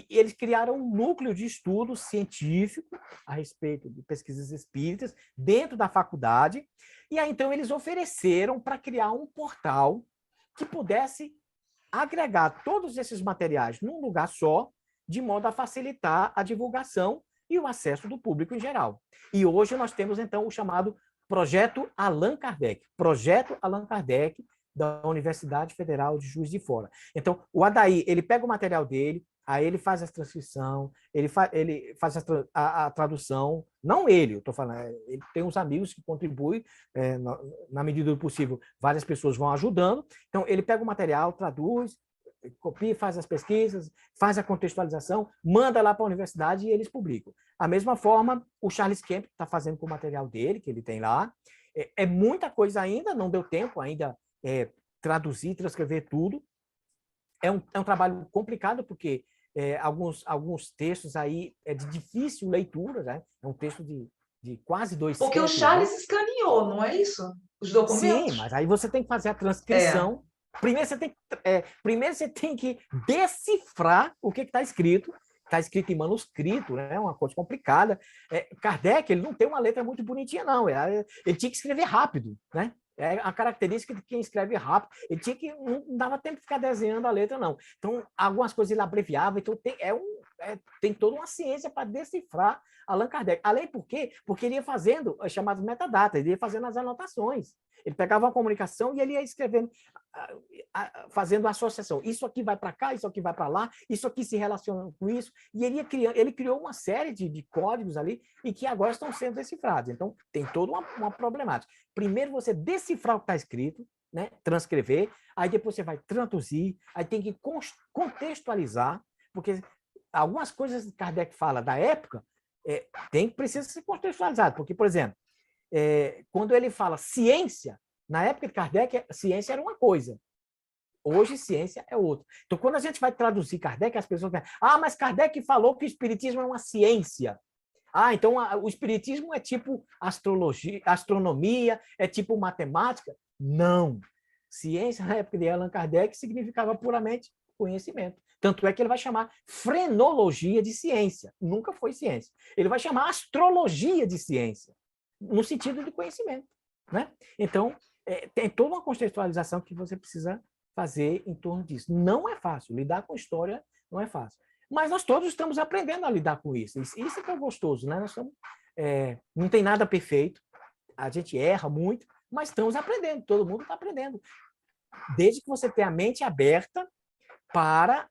eles criaram um núcleo de estudo científico a respeito de pesquisas espíritas dentro da faculdade, e aí então eles ofereceram para criar um portal que pudesse agregar todos esses materiais num lugar só, de modo a facilitar a divulgação e o acesso do público em geral. E hoje nós temos então o chamado Projeto Allan Kardec, da Universidade Federal de Juiz de Fora. Então, o Adair, ele pega o material dele, aí ele faz a transcrição, ele faz a tradução, não ele, eu estou falando, ele tem uns amigos que contribuem, na medida do possível, várias pessoas vão ajudando, então ele pega o material, traduz, copia, faz as pesquisas, faz a contextualização, manda lá para a universidade e eles publicam. A mesma forma, o Charles Kemp está fazendo com o material dele, que ele tem lá. É muita coisa ainda, não deu tempo ainda traduzir, transcrever tudo. É um trabalho complicado, porque alguns textos aí é de difícil leitura, né? É um texto de quase 2 Porque o séculos, Charles né? escaneou, não é isso? Os documentos? Sim, mas aí você tem que fazer a transcrição. Primeiro você tem que decifrar o que está escrito. Está escrito em manuscrito, né? É uma coisa complicada. Kardec, ele não tem uma letra muito bonitinha, não. Ele tinha que escrever rápido, né? É a característica de quem escreve rápido. Ele tinha que não dava tempo de ficar desenhando a letra, não. Então, algumas coisas ele abreviava. Então, tem toda uma ciência para decifrar Allan Kardec. Além por quê? Porque ele ia fazendo as chamadas metadatas, ele ia fazendo as anotações. Ele pegava uma comunicação e ele ia escrevendo, fazendo associação. Isso aqui vai para cá, isso aqui vai para lá, isso aqui se relaciona com isso. E ele criou uma série de códigos ali e que agora estão sendo decifrados. Então, tem toda uma problemática. Primeiro, você decifrar o que está escrito, né? Transcrever, aí depois você vai traduzir, aí tem que contextualizar, porque algumas coisas que Kardec fala da época precisa ser contextualizado. Porque, por exemplo, quando ele fala ciência, na época de Kardec, ciência era uma coisa. Hoje, ciência é outra. Então, quando a gente vai traduzir Kardec, as pessoas dizem, mas Kardec falou que o espiritismo é uma ciência. Então o espiritismo é tipo astrologia, astronomia, é tipo matemática? Não. Ciência, na época de Allan Kardec, significava puramente conhecimento. Tanto é que ele vai chamar frenologia de ciência. Nunca foi ciência. Ele vai chamar astrologia de ciência, no sentido de conhecimento, né? Então, tem toda uma contextualização que você precisa fazer em torno disso. Não é fácil. Lidar com história não é fácil. Mas nós todos estamos aprendendo a lidar com isso. Isso que é gostoso, né? Nós estamos, não tem nada perfeito, a gente erra muito, mas estamos aprendendo, todo mundo está aprendendo. Desde que você tenha a mente aberta para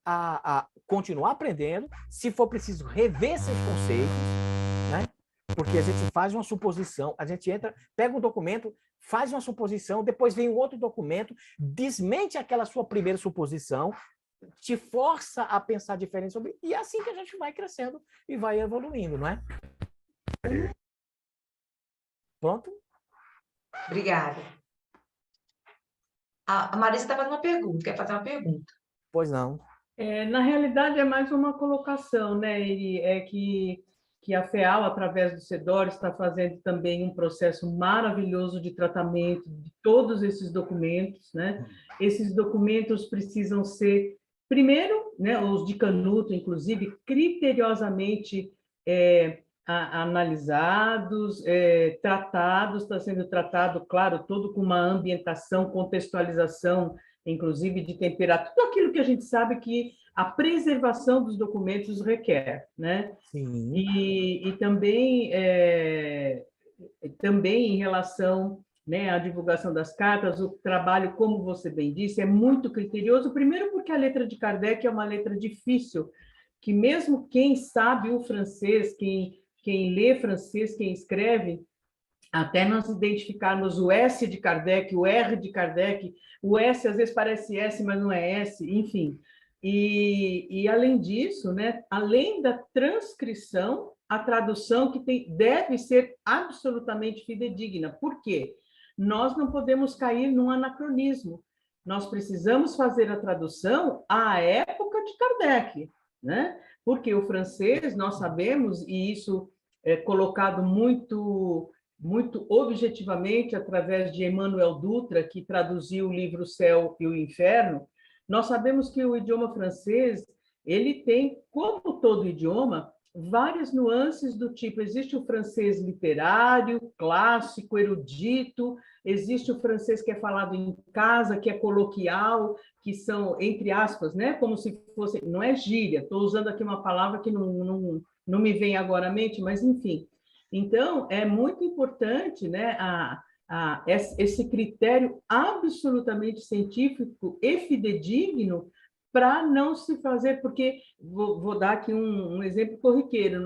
continuar aprendendo, se for preciso rever seus conceitos, né? Porque a gente faz uma suposição, a gente entra, pega um documento, faz uma suposição, depois vem um outro documento, desmente aquela sua primeira suposição, te força a pensar diferente sobre... E é assim que a gente vai crescendo e vai evoluindo, não é? Pronto? Obrigada. A Marisa está fazendo uma pergunta, quer fazer uma pergunta? Pois não. Na realidade, é mais uma colocação, né? Que a FEAL, através do CEDOR, está fazendo também um processo maravilhoso de tratamento de todos esses documentos, né? Esses documentos precisam ser, primeiro, né, os de Canuto, inclusive, criteriosamente analisados, tratados, está sendo tratado, claro, todo com uma ambientação, contextualização, inclusive de temperatura, tudo aquilo que a gente sabe que a preservação dos documentos requer, né? Sim. E também em relação, né, à divulgação das cartas, o trabalho, como você bem disse, é muito criterioso, primeiro porque a letra de Kardec é uma letra difícil, que mesmo quem sabe o francês, quem lê francês, quem escreve, até nós identificarmos o S de Kardec, o R de Kardec, o S às vezes parece S, mas não é S, enfim. E além disso, né, além da transcrição, a tradução deve ser absolutamente fidedigna. Por quê? Nós não podemos cair num anacronismo. Nós precisamos fazer a tradução à época de Kardec, né? Porque o francês, nós sabemos, e isso é colocado muito objetivamente através de Emmanuel Dutra, que traduziu o livro O Céu e o Inferno, nós sabemos que o idioma francês, ele tem, como todo idioma, várias nuances do tipo, existe o francês literário, clássico, erudito, existe o francês que é falado em casa, que é coloquial, que são, entre aspas, né, como se fosse, não é gíria, estou usando aqui uma palavra que não me vem agora à mente, mas enfim. Então, é muito importante, né, esse critério absolutamente científico e fidedigno para não se fazer, porque vou dar aqui um exemplo corriqueiro,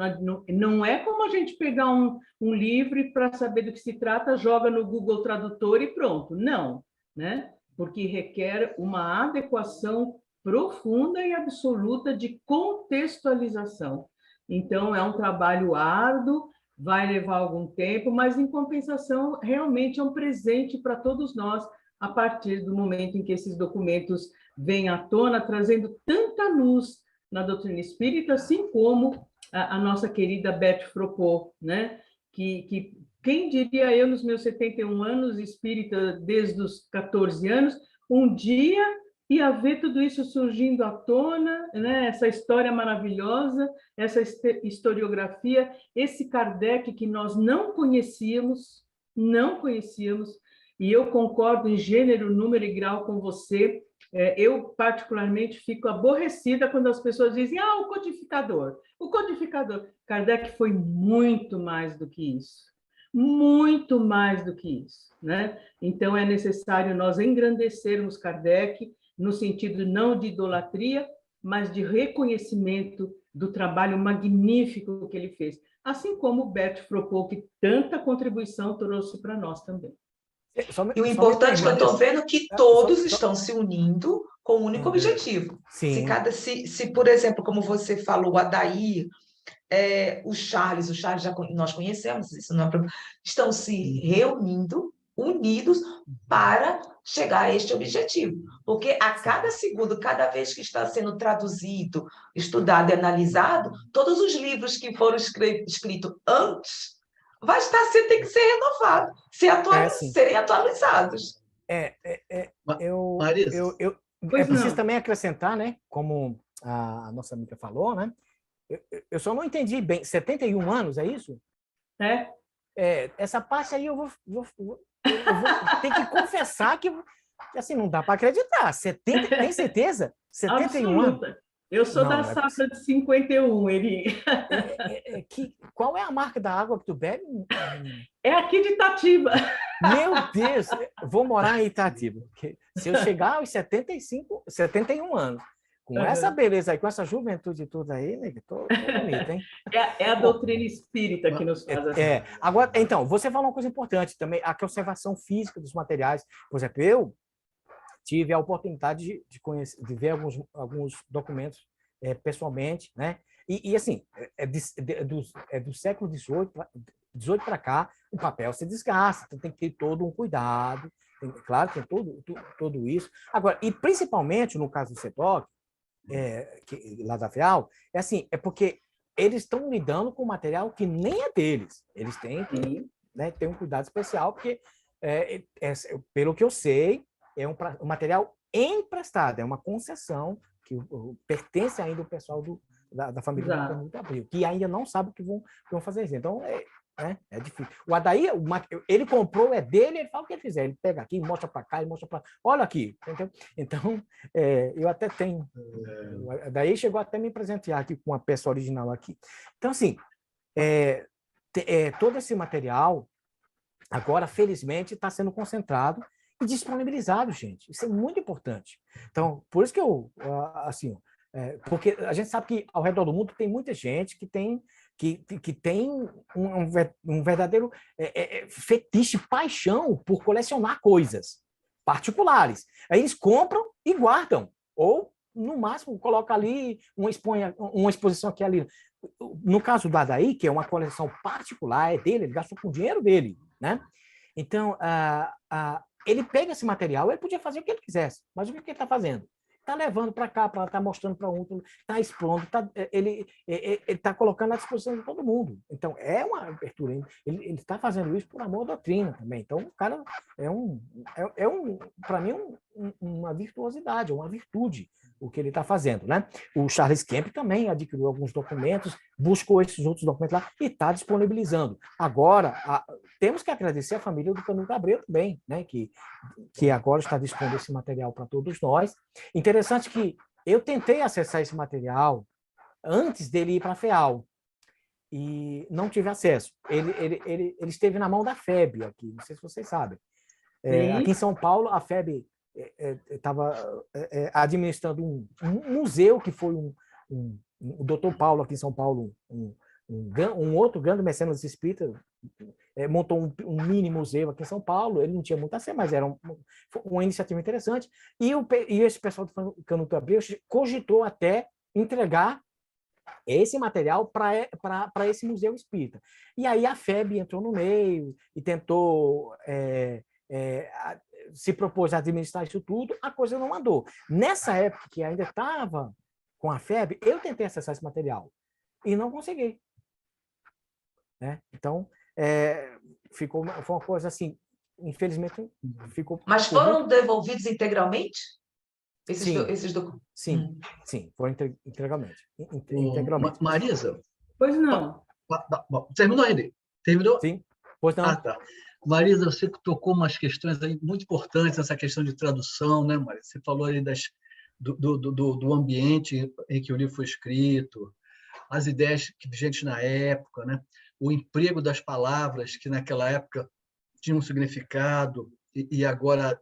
não é como a gente pegar um livro e para saber do que se trata, joga no Google Tradutor e pronto, não, né? Porque requer uma adequação profunda e absoluta de contextualização. Então, é um trabalho árduo, vai levar algum tempo, mas, em compensação, realmente é um presente para todos nós, a partir do momento em que esses documentos vêm à tona, trazendo tanta luz na doutrina espírita, assim como a nossa querida Beth Fropo, né? que quem diria eu, nos meus 71 anos, espírita desde os 14 anos, um dia ia ver tudo isso surgindo à tona, né? Essa história maravilhosa, essa historiografia, esse Kardec que nós não conhecíamos, e eu concordo em gênero, número e grau com você. Eu, particularmente, fico aborrecida quando as pessoas dizem o codificador. O codificador. Kardec foi muito mais do que isso. Muito mais do que isso, né? Então, é necessário nós engrandecermos Kardec, no sentido não de idolatria, mas de reconhecimento do trabalho magnífico que ele fez. Assim como Bert Fropo, que tanta contribuição trouxe para nós também. E o importante é que eu estou vendo que todos estão se unindo com um único objetivo. Sim. Se, por exemplo, como você falou, o Adair, o Charles nós conhecemos, isso não é problema, estão se reunindo, unidos, para chegar a este objetivo. Porque a cada segundo, cada vez que está sendo traduzido, estudado e analisado, todos os livros que foram escritos antes tem que ser renovado, serem atualizados. Eu preciso também acrescentar, né? Como a nossa amiga falou, né? Eu só não entendi bem. 71 anos, é isso? Essa parte aí eu vou ter que confessar que assim, não dá para acreditar. Tem certeza? 71 Absoluta. Anos? Eu sou da safra de 51, Eri. Qual é a marca da água que tu bebe? É aqui de Itatiba. Meu Deus! Vou morar em Itatiba. Se eu chegar aos 71 anos, com essa beleza aí, com essa juventude toda aí, né? Tô bonito, hein? É a doutrina espírita que nos faz assim. Agora, então, você falou uma coisa importante também, a conservação física dos materiais. Por exemplo, eu tive a oportunidade de ver alguns documentos pessoalmente, né? E assim, do século XVIII para cá, o papel se desgasta, então tem que ter todo um cuidado, claro, tem tudo isso. Agora, e principalmente no caso do CETOC, lá da FEAL, é porque eles estão lidando com material que nem é deles. Eles têm que ter um cuidado especial, porque, pelo que eu sei, é um material emprestado, é uma concessão que pertence ainda ao pessoal da família do Canuto Abreu, que ainda não sabe o que vão fazer isso. Então, é difícil. O Adair, ele comprou, é dele, ele fala o que ele fizer. Ele pega aqui, mostra para cá, e mostra para... Olha aqui. Entendeu? Então, eu até tenho... O Adair chegou até me presentear aqui com a peça original aqui. Então, assim, todo esse material, agora, felizmente, está sendo concentrado e disponibilizado, gente. Isso é muito importante. Então, por isso que assim, porque a gente sabe que ao redor do mundo tem muita gente que tem um verdadeiro fetiche, paixão por colecionar coisas particulares. Aí eles compram e guardam, ou, no máximo, colocam ali uma exposição aqui ali. No caso do Adair, que é uma coleção particular, é dele, ele gastou com o dinheiro dele, né? Então, ele pega esse material, ele podia fazer o que ele quisesse, mas o que ele está fazendo? Está levando para cá, está mostrando para outro, está expondo, ele está colocando à disposição de todo mundo. Então, é uma abertura. Ele está fazendo isso por amor à doutrina também. Então, o cara para mim, uma virtuosidade, uma virtude, o que ele está fazendo, né? O Charles Kemp também adquiriu alguns documentos, buscou esses outros documentos lá e está disponibilizando. Agora, temos que agradecer a família do Canuto Abreu também, né? Que agora está dispondo esse material para todos nós. Interessante que eu tentei acessar esse material antes dele ir para a FEAL e não tive acesso. Ele esteve na mão da FEB aqui, não sei se vocês sabem. Aqui em São Paulo, a FEB estava administrando um museu que foi o Dr. Paulo aqui em São Paulo, um outro grande mecenas espírita, montou um mini museu aqui em São Paulo. Ele não tinha muito a ser, mas era uma iniciativa interessante. E esse pessoal do Canuto Abreu cogitou até entregar esse material para esse museu espírita. E aí a FEB entrou no meio e tentou se propôs a administrar isso tudo, a coisa não andou. Nessa época que ainda estava com a FEB, eu tentei acessar esse material e não consegui. Né? Então, foi uma coisa assim, infelizmente, ficou... Mas foram devolvidos integralmente? Esses documentos? Sim, foram integralmente. Marisa? Pois não. Terminou, René? Terminou? Sim, pois não. Ah, tá. Marisa, você tocou umas questões aí muito importantes, essa questão de tradução, né, Marisa? Você falou aí do ambiente em que o livro foi escrito, as ideias vigentes na época, né? O emprego das palavras que naquela época tinham um significado e agora,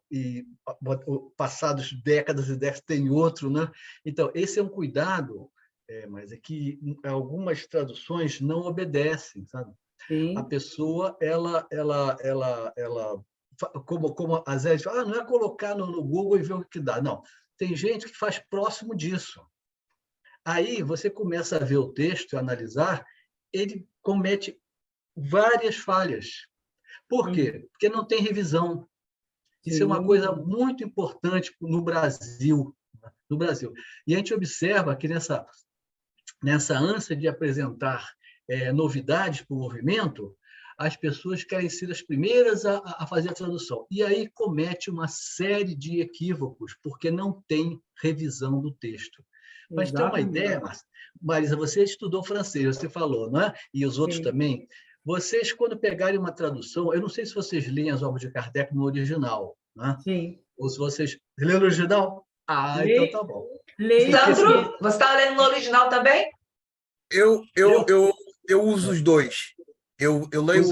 passados décadas e décadas, tem outro, né? Então, esse é um cuidado, mas é que algumas traduções não obedecem, sabe? Sim. A pessoa, como às vezes, não é colocar no Google e ver o que dá. Não, tem gente que faz próximo disso. Aí você começa a ver o texto e analisar, ele comete várias falhas. Por quê? Porque não tem revisão. Isso é uma coisa muito importante no Brasil. No Brasil. E a gente observa que nessa ânsia de apresentar novidades para o movimento, as pessoas querem ser as primeiras a fazer a tradução. E aí comete uma série de equívocos, porque não tem revisão do texto. Para a gente ter uma ideia, Marisa, você estudou francês, você falou, não é? E os outros também. Vocês, quando pegarem uma tradução, eu não sei se vocês leem as obras de Kardec no original, né? Sim. Ou se vocês leem no original? Então tá bom. Sandro, você está lendo no original também? Eu uso os dois. Eu leio,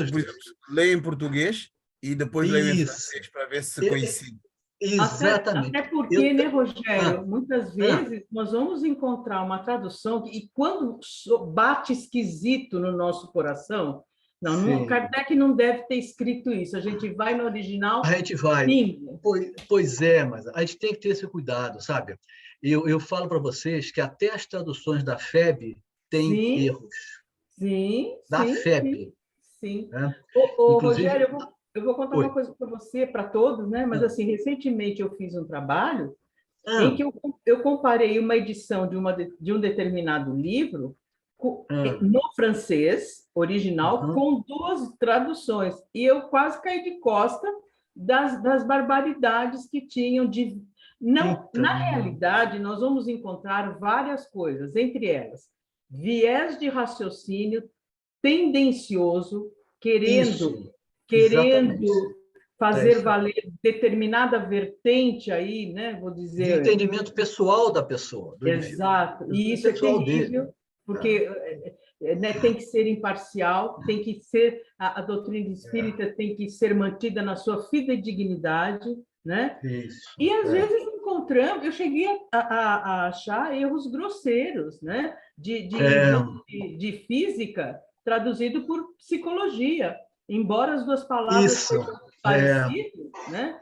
leio em português e depois leio em francês para ver se coincide. Exatamente. Até porque, né, Rogério, muitas vezes nós vamos encontrar uma tradução e quando bate esquisito no nosso coração, não, Kardec não deve ter escrito isso. A gente vai no original. A gente vai. Sim. Pois é, mas a gente tem que ter esse cuidado, sabe? Eu falo para vocês que até as traduções da FEB têm erros. Sim. Da FEB. Sim. Né? Rogério, eu vou contar uma coisa para você, para todos, né? Mas assim, recentemente eu fiz um trabalho em que eu comparei uma edição de um determinado livro no francês original com 2 traduções e eu quase caí de costa das barbaridades que tinham na realidade nós vamos encontrar várias coisas, entre elas viés de raciocínio tendencioso, querendo fazer valer determinada vertente aí, né? Vou dizer. De entendimento pessoal da pessoa. Exato. E isso é terrível, porque tem que ser imparcial, tem que ser a doutrina espírita tem que ser mantida na sua fidedignidade, né? Isso. E às vezes encontramos, eu cheguei a achar erros grosseiros, né? De física traduzido por psicologia, embora as 2 palavras sejam parecidas, né?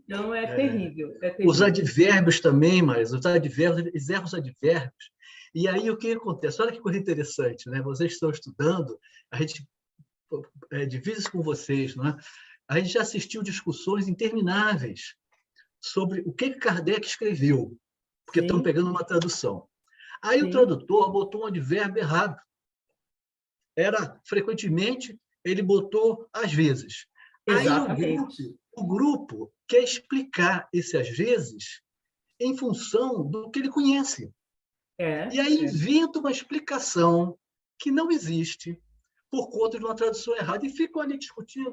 Então é terrível. Os advérbios também, mas os advérbios, eles erram os advérbios. E aí o que acontece? Olha que coisa interessante, né? Vocês estão estudando, a gente divide isso com vocês, não é? A gente já assistiu discussões intermináveis sobre o que Kardec escreveu, porque estão pegando uma tradução. Aí o tradutor botou um advérbio errado. Frequentemente, ele botou às vezes. Aí o grupo quer explicar esse às vezes em função do que ele conhece. E aí inventa uma explicação que não existe por conta de uma tradução errada e ficam ali discutindo,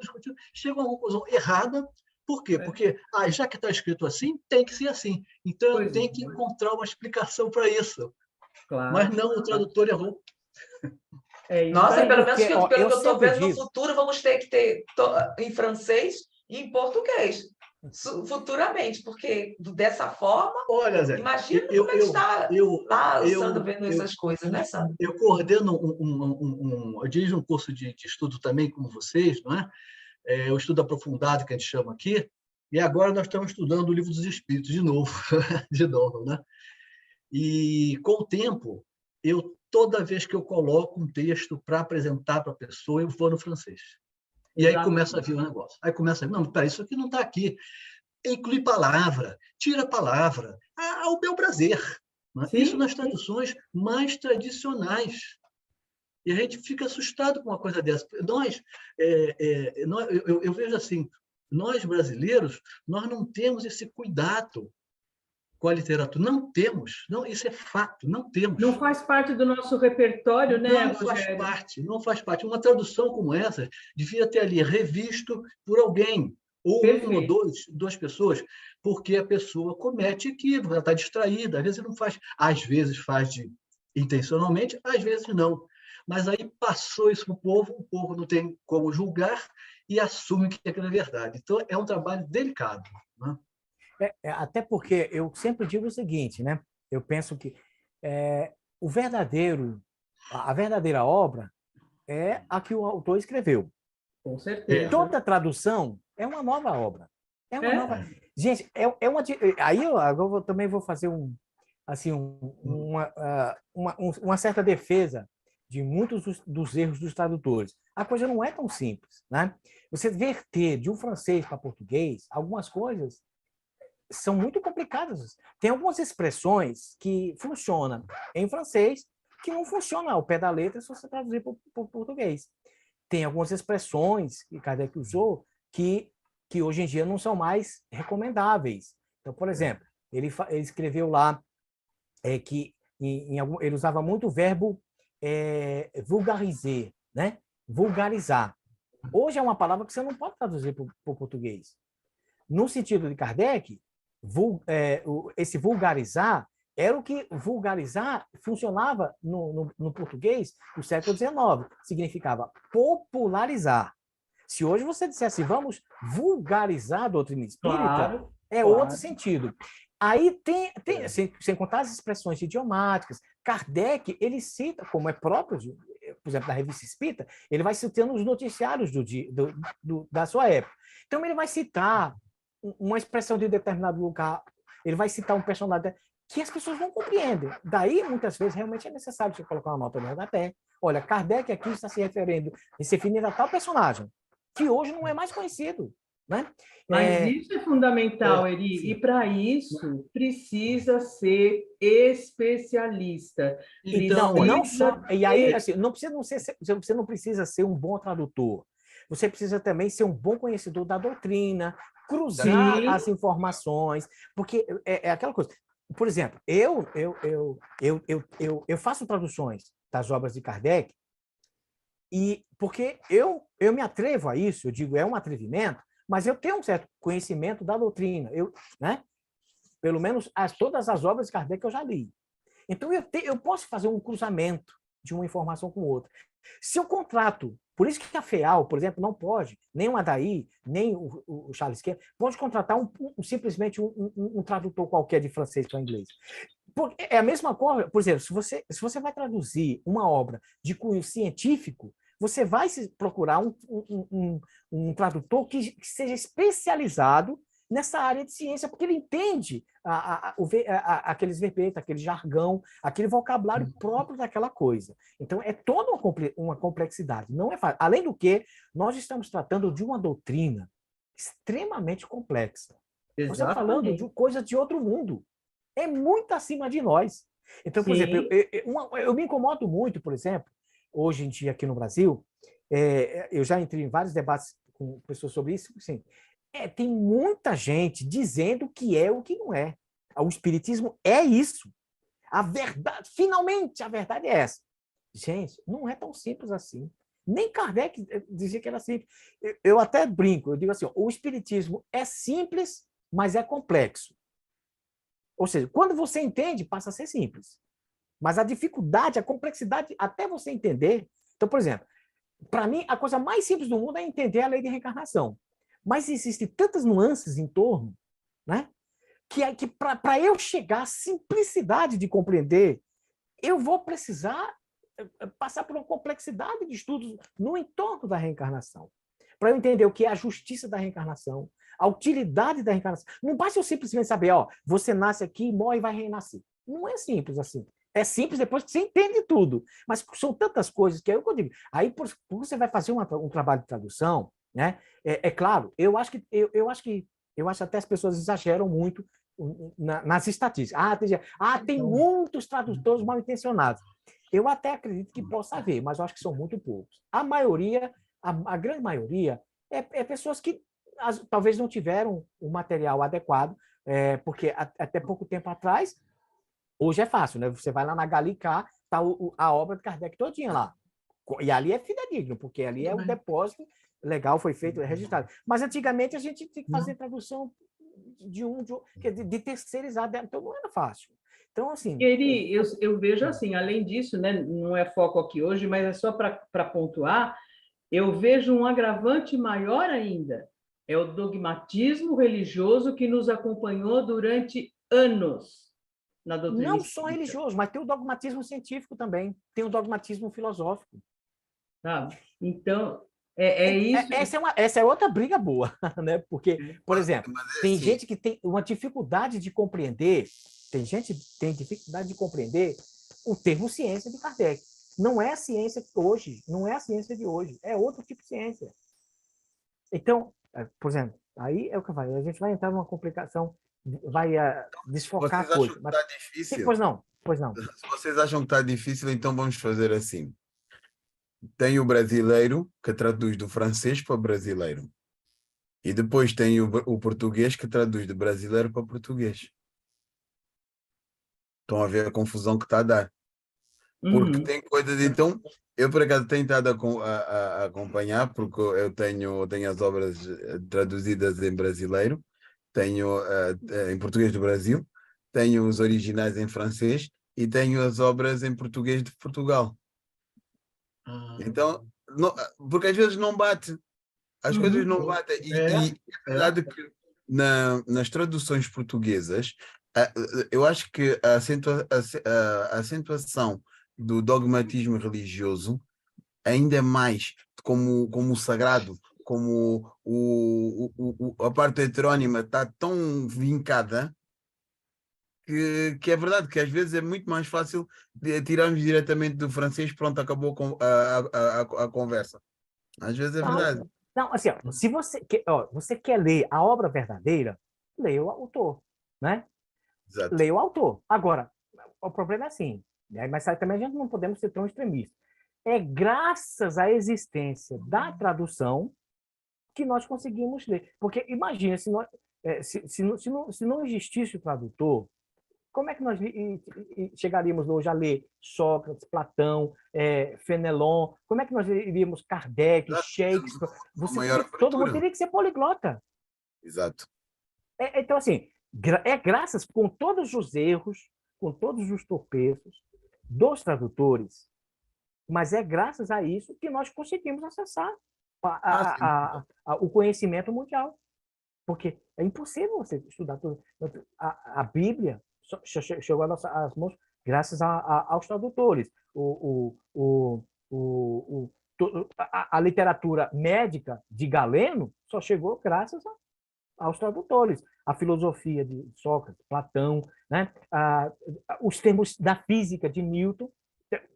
chegam a uma conclusão errada. Por quê? Porque já que está escrito assim, tem que ser assim. Então, eu tenho que encontrar uma explicação para isso. Claro. Mas não, o tradutor errou. Nossa, pelo menos pelo que eu estou vendo, no futuro vamos ter que ter em francês e em português. futuramente, porque dessa forma, Olha, Zé, imagina como é que está lá o Sandro vendo eu, essas coisas, né, Sandro? eu coordeno eu dirijo um curso de estudo também, como vocês, não é? O estudo aprofundado, que a gente chama aqui, e agora nós estamos estudando o Livro dos Espíritos de novo, de novo, né? E com o tempo, toda vez que eu coloco um texto para apresentar para a pessoa, eu vou no francês. E aí começa a vir o negócio. Aí começa a vir, não, peraí, isso aqui não está aqui. Inclui palavra, tira palavra, ao bel prazer. Né? Isso nas traduções mais tradicionais. E a gente fica assustado com uma coisa dessa. Eu vejo assim, nós brasileiros, nós não temos esse cuidado com a literatura. Não temos. Não, isso é fato, não temos. Não faz parte do nosso repertório, né, Não faz parte, não faz parte. Uma tradução como essa devia ter ali revisto por alguém, ou uma ou duas pessoas, porque a pessoa comete equívoco, ela está distraída, às vezes não faz, às vezes faz intencionalmente, às vezes não. Mas aí passou isso para o povo não tem como julgar e assume que aquilo é verdade. Então, é um trabalho delicado. Né? Até porque eu sempre digo o seguinte, né? Eu penso que a verdadeira obra é a que o autor escreveu. Com certeza. Toda tradução é uma nova obra. É uma nova. Gente, aí eu também vou fazer uma certa defesa de muitos dos erros dos tradutores. A coisa não é tão simples, né? Você verter de um francês para português, algumas coisas são muito complicadas. Tem algumas expressões que funcionam em francês que não funcionam ao pé da letra se você traduzir para o português. Tem algumas expressões que Kardec usou que hoje em dia não são mais recomendáveis. Então, por exemplo, ele escreveu lá que ele usava muito o verbo vulgariser, né? Vulgarizar. Hoje é uma palavra que você não pode traduzir para o português. No sentido de Kardec, esse vulgarizar era o que vulgarizar funcionava no português do século XIX. Significava popularizar. Se hoje você dissesse vamos vulgarizar a doutrina espírita, outro sentido. Aí sem contar as expressões idiomáticas, Kardec, ele cita, como é próprio, por exemplo, da Revista Espírita, ele vai citando os noticiários da sua época. Então, ele vai citar uma expressão de determinado lugar, ele vai citar um personagem que as pessoas não compreendem. Daí, muitas vezes, realmente é necessário você colocar uma nota no rodapé. Olha, Kardec aqui está se referindo a tal personagem, que hoje não é mais conhecido. Né? Mas isso é fundamental, Eri, e para isso precisa ser especialista. Então, não só. E aí, assim, você não precisa ser um bom tradutor. Você precisa também ser um bom conhecedor da doutrina, cruzar as informações, porque é aquela coisa. Por exemplo, eu faço traduções das obras de Kardec, e porque eu me atrevo a isso, eu digo, é um atrevimento, mas eu tenho um certo conhecimento da doutrina, né? Pelo menos todas as obras de Kardec eu já li. Então, eu posso fazer um cruzamento de uma informação com outra. Se eu contrato, por isso que a FEAL, por exemplo, não pode, nem o Adair, nem o Charles Quer, pode contratar simplesmente um tradutor qualquer de francês para inglês. É a mesma coisa, por exemplo, se você vai traduzir uma obra de cunho científico, você vai procurar um tradutor que seja especializado nessa área de ciência, porque ele entende aqueles verbetes, aquele jargão, aquele vocabulário próprio daquela coisa. Então, é toda uma complexidade. Não é fácil. Além do que, nós estamos tratando de uma doutrina extremamente complexa. Exatamente. Nós estamos falando de coisa de outro mundo. É muito acima de nós. Então, por exemplo, eu me incomodo muito, por exemplo, hoje em dia aqui no Brasil, eu já entrei em vários debates com pessoas sobre isso, assim, tem muita gente dizendo que é o que não é. O espiritismo é isso. A verdade, finalmente, a verdade é essa. Gente, não é tão simples assim. Nem Kardec dizia que era simples. Eu até brinco, eu digo assim, o espiritismo é simples, mas é complexo. Ou seja, quando você entende, passa a ser simples. Mas a dificuldade, a complexidade, até você entender... Então, por exemplo, para mim, a coisa mais simples do mundo é entender a lei de reencarnação. mas existem tantas nuances em torno, né? Que para eu chegar à simplicidade de compreender, eu vou precisar passar por uma complexidade de estudos no entorno da reencarnação, para eu entender o que é a justiça da reencarnação, a utilidade da reencarnação. Não basta eu simplesmente saber, ó, você nasce aqui, morre e vai renascer. Não é simples assim. É simples depois que você entende tudo. Mas são tantas coisas que é o que eu digo. Aí, por você vai fazer um trabalho de tradução, né? É claro, eu acho até as pessoas exageram muito nas estatísticas. Tem muitos tradutores mal intencionados. Eu até acredito que possa haver, mas eu acho que são muito poucos. A maioria, a grande maioria, é pessoas que talvez não tiveram o material adequado, porque até pouco tempo atrás, hoje é fácil, né? Você vai lá na Gallicá, está a obra de Kardec todinha lá. E ali é fidedigno, porque ali é um depósito legal, foi feito, é registrado. Mas antigamente a gente tinha que fazer tradução de terceirizado, então não era fácil. Então, assim... Eu vejo assim, além disso, né, não é foco aqui hoje, mas é só para pontuar, eu vejo um agravante maior ainda. É o dogmatismo religioso que nos acompanhou durante anos na doutrina Não espírita. só religioso, mas tem o dogmatismo científico também, tem o dogmatismo filosófico. Sabe? Então, isso. Essa é outra briga boa, né? Porque, por exemplo, tem assim, gente que tem uma dificuldade de compreender, tem gente que tem dificuldade de compreender o termo ciência de Kardec. Não é a ciência de hoje, não é a ciência de hoje, é outro tipo de ciência. Então, por exemplo, aí é o que eu falei, a gente vai entrar numa complicação, vai desfocar a coisa. Mas, tá difícil? Sim, pois não. Se vocês acham que está difícil, então vamos fazer assim. Tem o brasileiro, que traduz do francês para brasileiro. E depois tem o português, que traduz de brasileiro para português. Estão a ver a confusão que está a dar. Porque tem coisas... Então, eu por acaso tenho estado a acompanhar, porque eu tenho as obras traduzidas em brasileiro, tenho em português do Brasil, tenho os originais em francês e tenho as obras em português de Portugal. Então, porque às vezes não bate, as coisas não batem. E é verdade que nas traduções portuguesas, eu acho que a acentuação do dogmatismo religioso ainda mais como o sagrado, como a parte heterónima está tão vincada que é verdade que às vezes é muito mais fácil tirarmos diretamente do francês, pronto, acabou a conversa. Às vezes é verdade. Não, assim, ó, se você quer ler a obra verdadeira, leia o autor, né? Exato. Leia o autor. Agora, o problema é assim, né? Mas também a gente não podemos ser tão extremistas. É graças à existência da tradução que nós conseguimos ler. Porque imagina, se não existisse o tradutor, como é que nós chegaríamos hoje a ler Sócrates, Platão, Fenelon? Como é que nós iríamos Kardec, Shakespeare? Todo mundo teria que ser poliglota. Exato. Então, assim, é graças, com todos os erros, com todos os tropeços dos tradutores, mas é graças a isso que nós conseguimos acessar o conhecimento mundial. Porque é impossível você estudar tudo. A Bíblia chegou às mãos graças aos tradutores. A literatura médica de Galeno só chegou graças aos tradutores. A filosofia de Sócrates, Platão, né? Os termos da física de Newton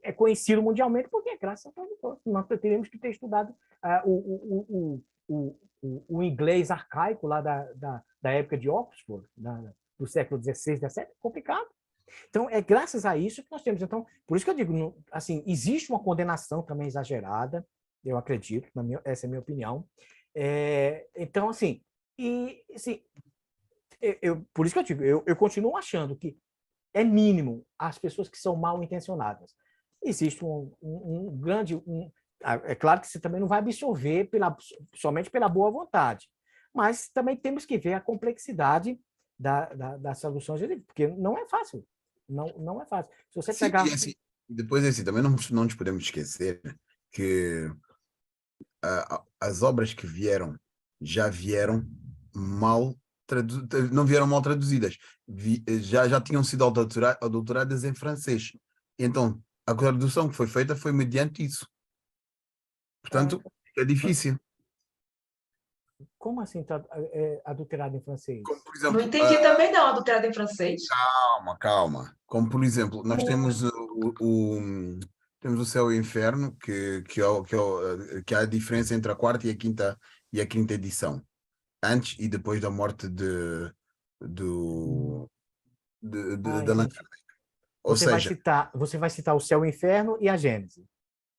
é conhecido mundialmente porque é graças ao tradutor. Nós teríamos que ter estudado o inglês arcaico lá da época de Oxford, do século XVI, XVII, é complicado. Então, é graças a isso que nós temos. Então, por isso que eu digo, assim, existe uma condenação também exagerada, eu acredito, essa é a minha opinião. Então, assim, por isso que eu digo, eu continuo achando que é mínimo as pessoas que são mal intencionadas. Existe um grande... É claro que você também não vai absorver somente pela boa vontade, mas também temos que ver a complexidade das soluções, porque não é fácil. Não é fácil. Se você pegar... E assim, depois, assim, também não nos podemos esquecer que as obras que vieram já vieram não vieram mal traduzidas, já tinham sido adulteradas em francês. Então, a tradução que foi feita foi mediante isso. Portanto, é difícil. Como assim adulterado em francês? Como, por exemplo, Não entendi também não, adulterado em francês. Calma. Como, por exemplo, nós temos temos o Céu e o Inferno, que há a diferença entre a quarta e a quinta edição, antes e depois da morte de Allan Kardec. Ou seja, você vai citar o Céu e o Inferno e a Gênese,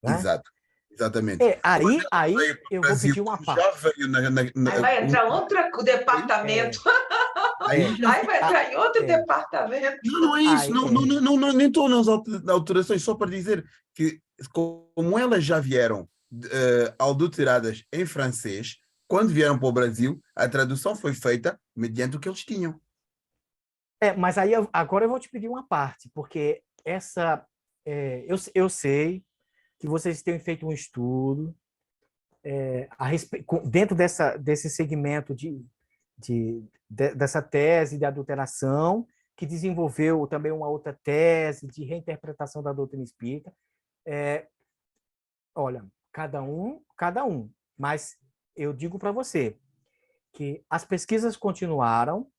né? Exatamente. Aí eu vou pedir uma parte. Já veio Aí vai entrar outro departamento. Aí vai entrar em outro departamento. Não é isso. Nem estou nas alterações, só para dizer que, como elas já vieram adulteradas em francês, quando vieram para o Brasil, a tradução foi feita mediante o que eles tinham. Mas aí agora eu vou te pedir uma parte, porque eu sei que vocês têm feito um estudo dentro desse segmento dessa tese de adulteração, que desenvolveu também uma outra tese de reinterpretação da doutrina espírita. Olha, cada um, mas eu digo para você que as pesquisas continuaram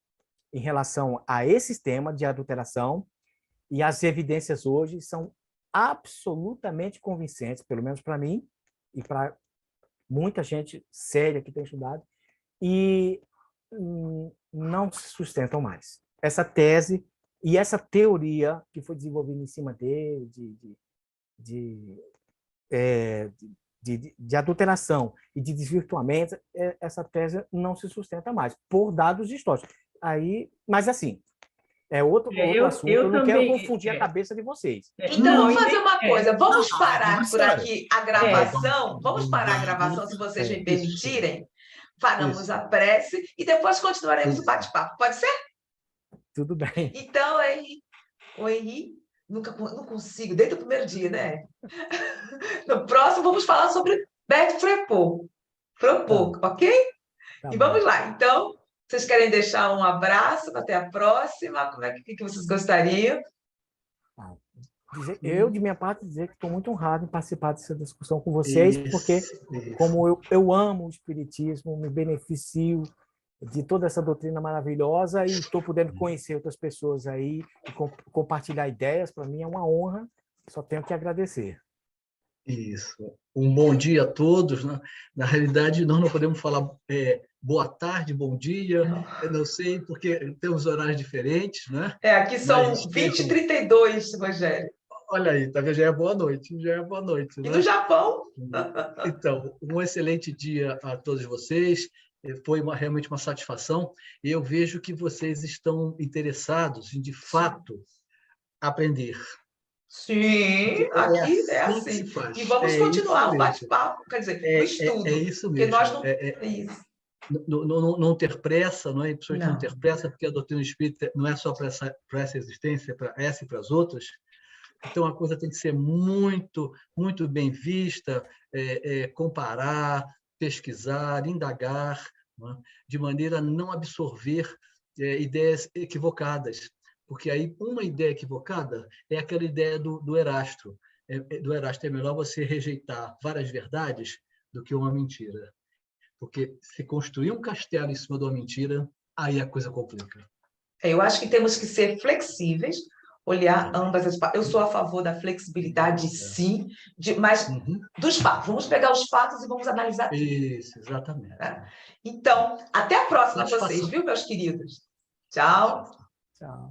em relação a esse tema de adulteração e as evidências hoje são absolutamente convincentes, pelo menos para mim e para muita gente séria que tem estudado, e não se sustentam mais. Essa tese e essa teoria que foi desenvolvida em cima dele, de adulteração e de desvirtuamento, essa tese não se sustenta mais, por dados históricos. Mas assim, é outro assunto, eu não quero confundir a cabeça de vocês. Então, vamos fazer uma coisa, vamos parar por aqui a gravação, vamos parar a gravação, se vocês me permitirem, faremos a prece e depois continuaremos o bate-papo, pode ser? Tudo bem. Então, o Henri, não consigo, desde o primeiro dia, né? No próximo, vamos falar sobre Bert Frepot, ok? E vamos lá, então... Vocês querem deixar um abraço? Até a próxima? Que vocês gostariam? Eu, de minha parte, dizer que estou muito honrado em participar dessa discussão com vocês, porque como eu amo o Espiritismo, me beneficio de toda essa doutrina maravilhosa e estou podendo conhecer outras pessoas aí e compartilhar ideias, para mim é uma honra, só tenho que agradecer. Isso. Um bom dia a todos. Né? Na realidade, nós não podemos falar boa tarde, bom dia, eu não sei, porque temos horários diferentes, né? Aqui são 20h32, Rogério. Olha aí, tá vendo? Já é boa noite, né? E no Japão? Então, um excelente dia a todos vocês, foi realmente uma satisfação, e eu vejo que vocês estão interessados em, de fato, aprender. Sim, aqui é assim. E vamos continuar o bate-papo, quer dizer, o estudo. É isso mesmo. Porque nós não... É isso. Não ter pressa, não é? Principalmente não ter pressa, porque a doutrina espírita não é só para essa existência, para essa e para as outras. Então, a coisa tem que ser muito, muito bem vista, comparar, pesquisar, indagar, não é? De maneira a não absorver ideias equivocadas. Porque aí uma ideia equivocada é aquela ideia do Erasto. Do Erasto é melhor você rejeitar várias verdades do que uma mentira. Porque se construir um castelo em cima de uma mentira, aí a coisa complica. Eu acho que temos que ser flexíveis, olhar ambas as partes. Eu sou a favor da flexibilidade, sim, mas dos fatos. Vamos pegar os fatos e vamos analisar tudo. Isso, exatamente. Então, até a próxima, vocês, viu, meus queridos? Tchau. Tchau.